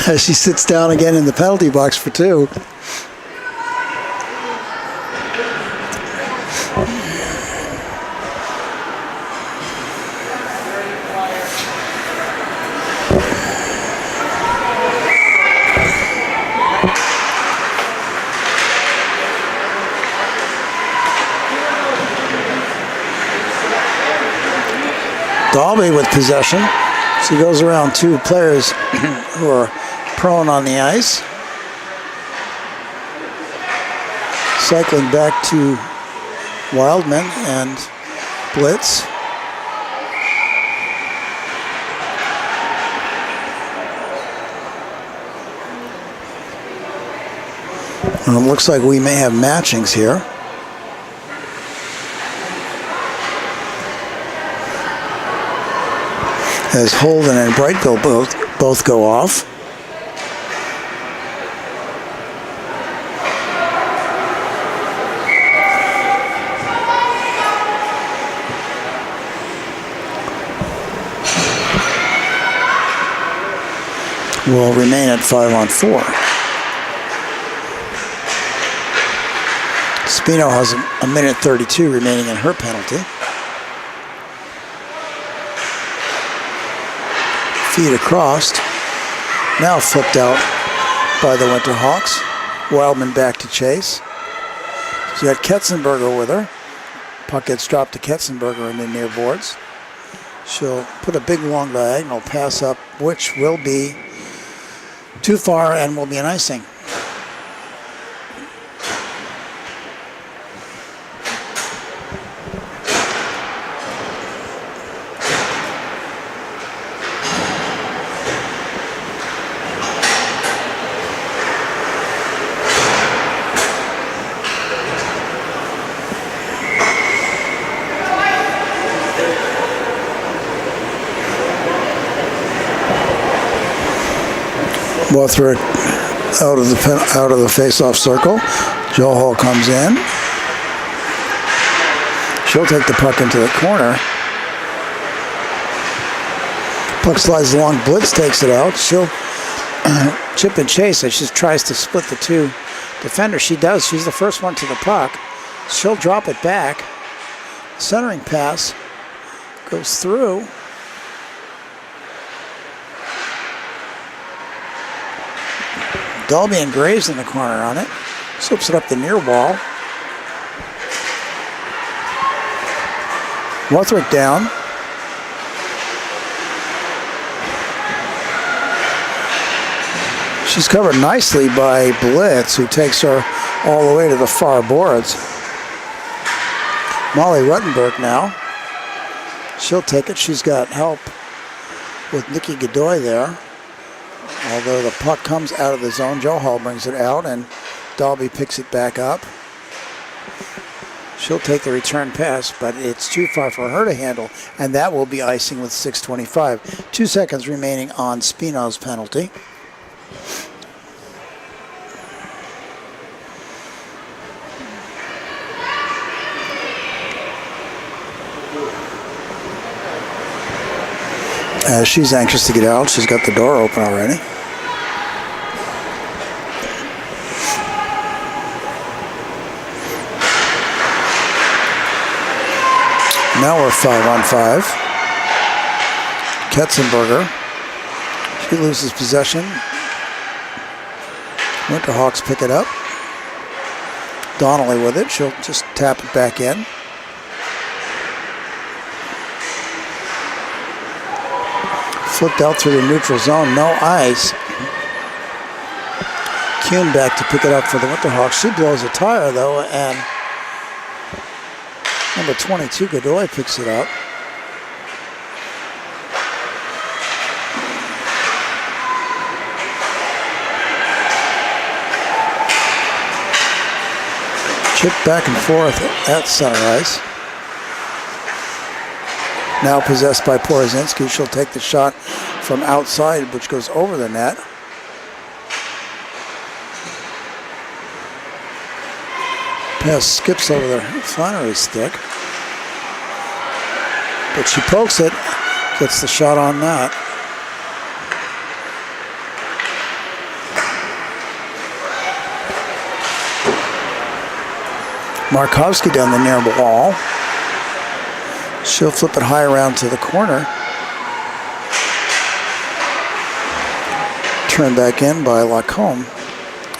as she sits down again in the penalty box for two. Dalby with possession. She goes around two players who are prone on the ice. Cycling back to Wildman and Blitz. And it looks like we may have matchings here. As Holden and Brightville both go off. Will remain at 5-on-4. Spino has a minute 32 remaining in her penalty. Feed across. Now flipped out by the Winterhawks. Wildman back to chase. She's got Ketzenberger with her. Puck gets dropped to Ketzenberger in the near boards. She'll put a big long diagonal pass up, which will be too far and will be an icing. Bothroyd out of the face-off circle. Joe Hall comes in. She'll take the puck into the corner. Puck slides along. Blitz takes it out. She'll chip and chase as she tries to split the two defenders. She does. She's the first one to the puck. She'll drop it back. Centering pass goes through. Dalby and Graves in the corner on it. Slips it up the near wall. Northwick down. She's covered nicely by Blitz, who takes her all the way to the far boards. Molly Ruttenberg now. She'll take it. She's got help with Nikki Godoy there. Although the puck comes out of the zone, Joe Hall brings it out, and Dalby picks it back up. She'll take the return pass, but it's too far for her to handle, and that will be icing with 6:25. 2 seconds remaining on Spino's penalty. As she's anxious to get out, she's got the door open already. Now we're 5-on-5. Ketzenberger. She loses possession. Winterhawks pick it up. Donnelly with it. She'll just tap it back in. Flipped out through the neutral zone. No ice. Kuhn back to pick it up for the Winterhawks. She blows a tire, though, and number 22, Godoy, picks it up. Chip back and forth at center ice. Now possessed by Porozinski. She'll take the shot from outside, which goes over the net. Pass skips over the Flannery stick. But she pokes it, gets the shot on that. Markovsky down the near wall. She'll flip it high around to the corner. Turned back in by Lacombe.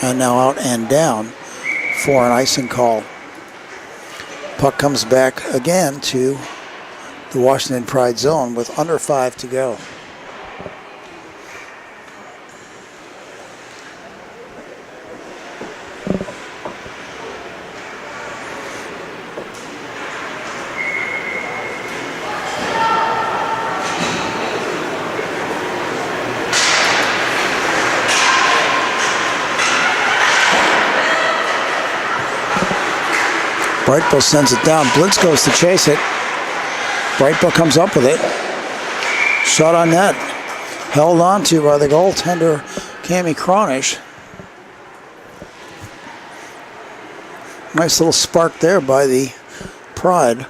And now out and down for an icing call. Puck comes back again to the Washington Pride zone with under 5 to go. Brightbill sends it down. Blitz goes to chase it. Brightbill comes up with it. Shot on net. Held on to by the goaltender, Cami Cronish. Nice little spark there by the Pride.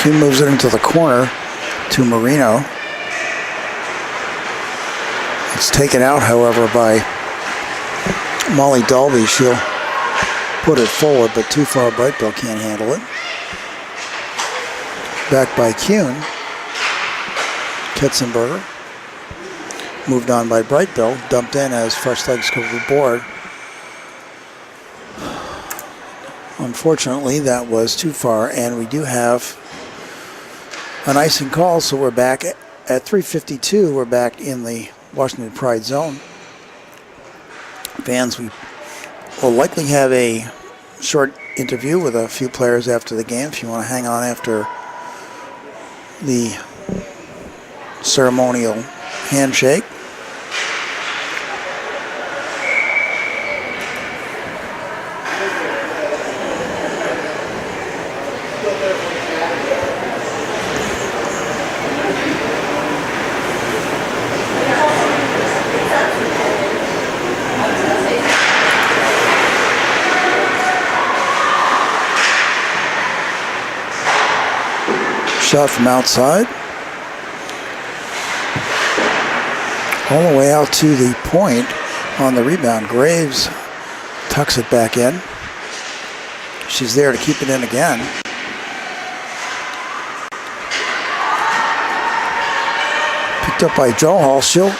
He moves it into the corner to Marino. It's taken out, however, by Molly Dalby. She'll put it forward, but too far. Brightbill can't handle it. Back by Kuhn. Ketzenberger. Moved on by Brightbill. Dumped in as fresh legs go overboard. Unfortunately, that was too far, and we do have an icing call, so we're back at 3:52. We're back in the Washington Pride zone. Fans, we will likely have a short interview with a few players after the game. If you want to hang on after the ceremonial handshake. Shot from outside. All the way out to the point on the rebound. Graves tucks it back in. She's there to keep it in again. Picked up by Johal. She'll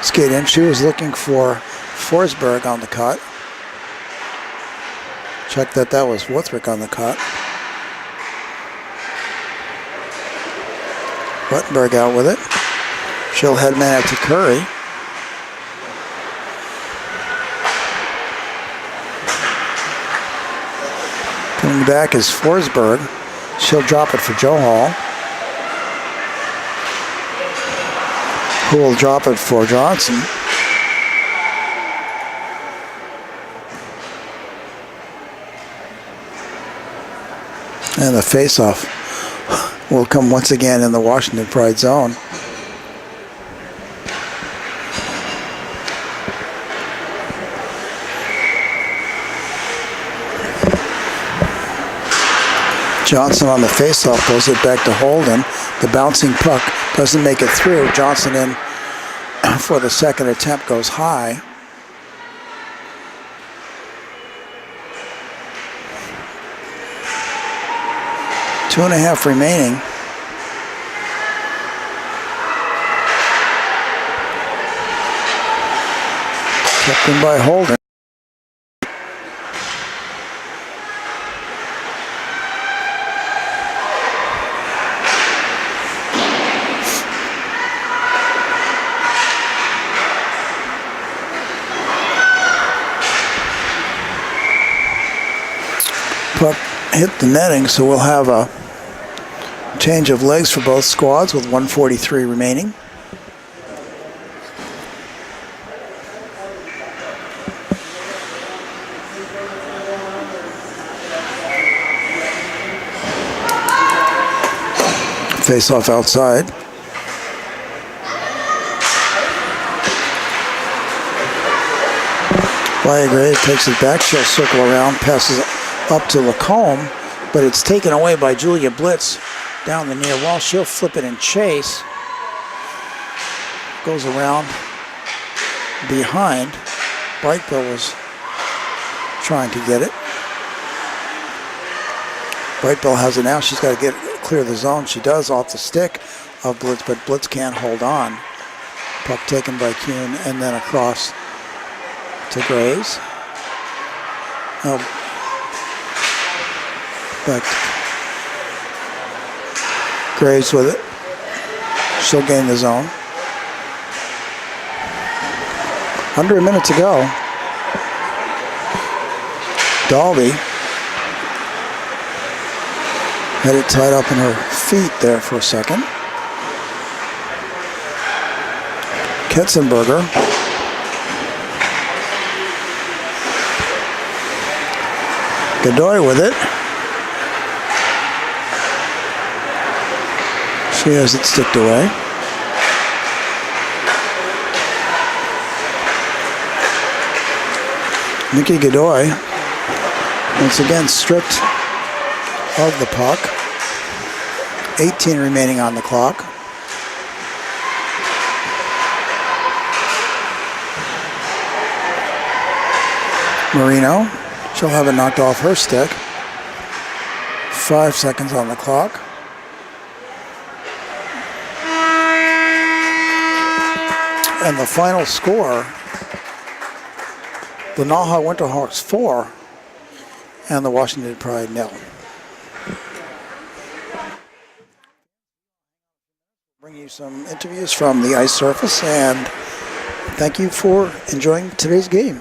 skate in. She was looking for Forsberg on the cut. Check that was Wuthrick on the cut. Ruttenberg out with it. She'll headman it to Curry. Coming back is Forsberg. She'll drop it for Joe Hall, who will drop it for Johnson. And the face-off will come once again in the Washington Pride zone. Johnson on the face-off goes it back to Holden. The bouncing puck doesn't make it through. Johnson in for the second attempt goes high. Two and a half remaining. Kept in by Holden. Puck hit the netting, so we'll have a change of legs for both squads with 1:43 remaining. Face off outside. Viagrave takes it back. She'll circle around, passes up to Lacombe, but it's taken away by Julia Blitz down the near wall. She'll flip it and chase. Goes around behind. Brightbill was trying to get it. Brightbill has it now. She's got to clear the zone. She does off the stick of Blitz, but Blitz can't hold on. Puck taken by Kuhn and then across to Graves. Oh, back to Graves with it. She'll gain the zone. Under a minute to go. Dalby had it tied up in her feet there for a second. Ketzenberger. Godoy with it. She has it sticked away. Nikki Godoy, once again stripped of the puck. 18 remaining on the clock. Marino, she'll have it knocked off her stick. 5 seconds on the clock. And the final score, the NAHA Winterhawks 4 and the Washington Pride 0. Bring you some interviews from the ice surface, and thank you for enjoying today's game.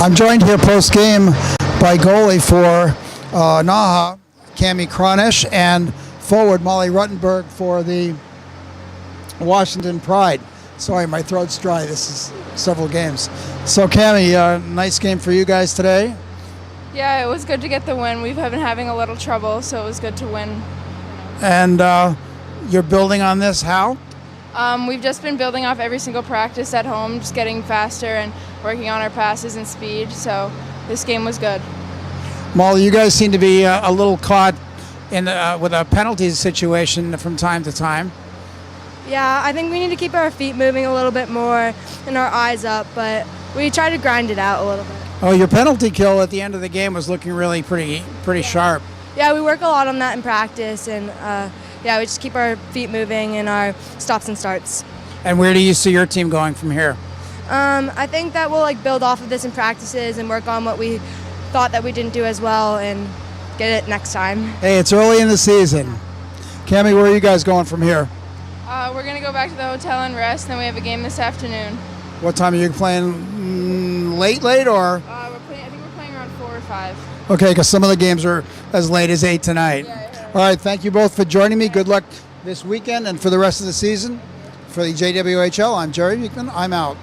I'm joined here post-game by goalie for NAHA, Cami Kronish, and forward Molly Ruttenberg for the Washington Pride. Sorry, my throat's dry. This is several games. So, Cami, nice game for you guys today. Yeah, it was good to get the win. We've been having a little trouble, so it was good to win. And you're building on this, how? We've just been building off every single practice at home, just getting faster and working on our passes and speed, so this game was good. Molly, you guys seem to be a little caught in with a penalty situation from time to time. Yeah, I think we need to keep our feet moving a little bit more and our eyes up, but we try to grind it out a little bit. Oh, your penalty kill at the end of the game was looking really pretty sharp. Yeah, we work a lot on that in practice, and yeah, we just keep our feet moving and our stops and starts. And where do you see your team going from here? I think that we'll build off of this in practices and work on what we thought that we didn't do as well and get it next time. Hey, it's early in the season. Cami, where are you guys going from here? We're going to go back to the hotel and rest, and then we have a game this afternoon. What time are you playing? Late, or? I think we're playing around 4 or 5. Okay, because some of the games are as late as 8 tonight. Yeah. All right, thank you both for joining me. Good luck this weekend and for the rest of the season. For the JWHL, I'm Jerry Beekman. I'm out.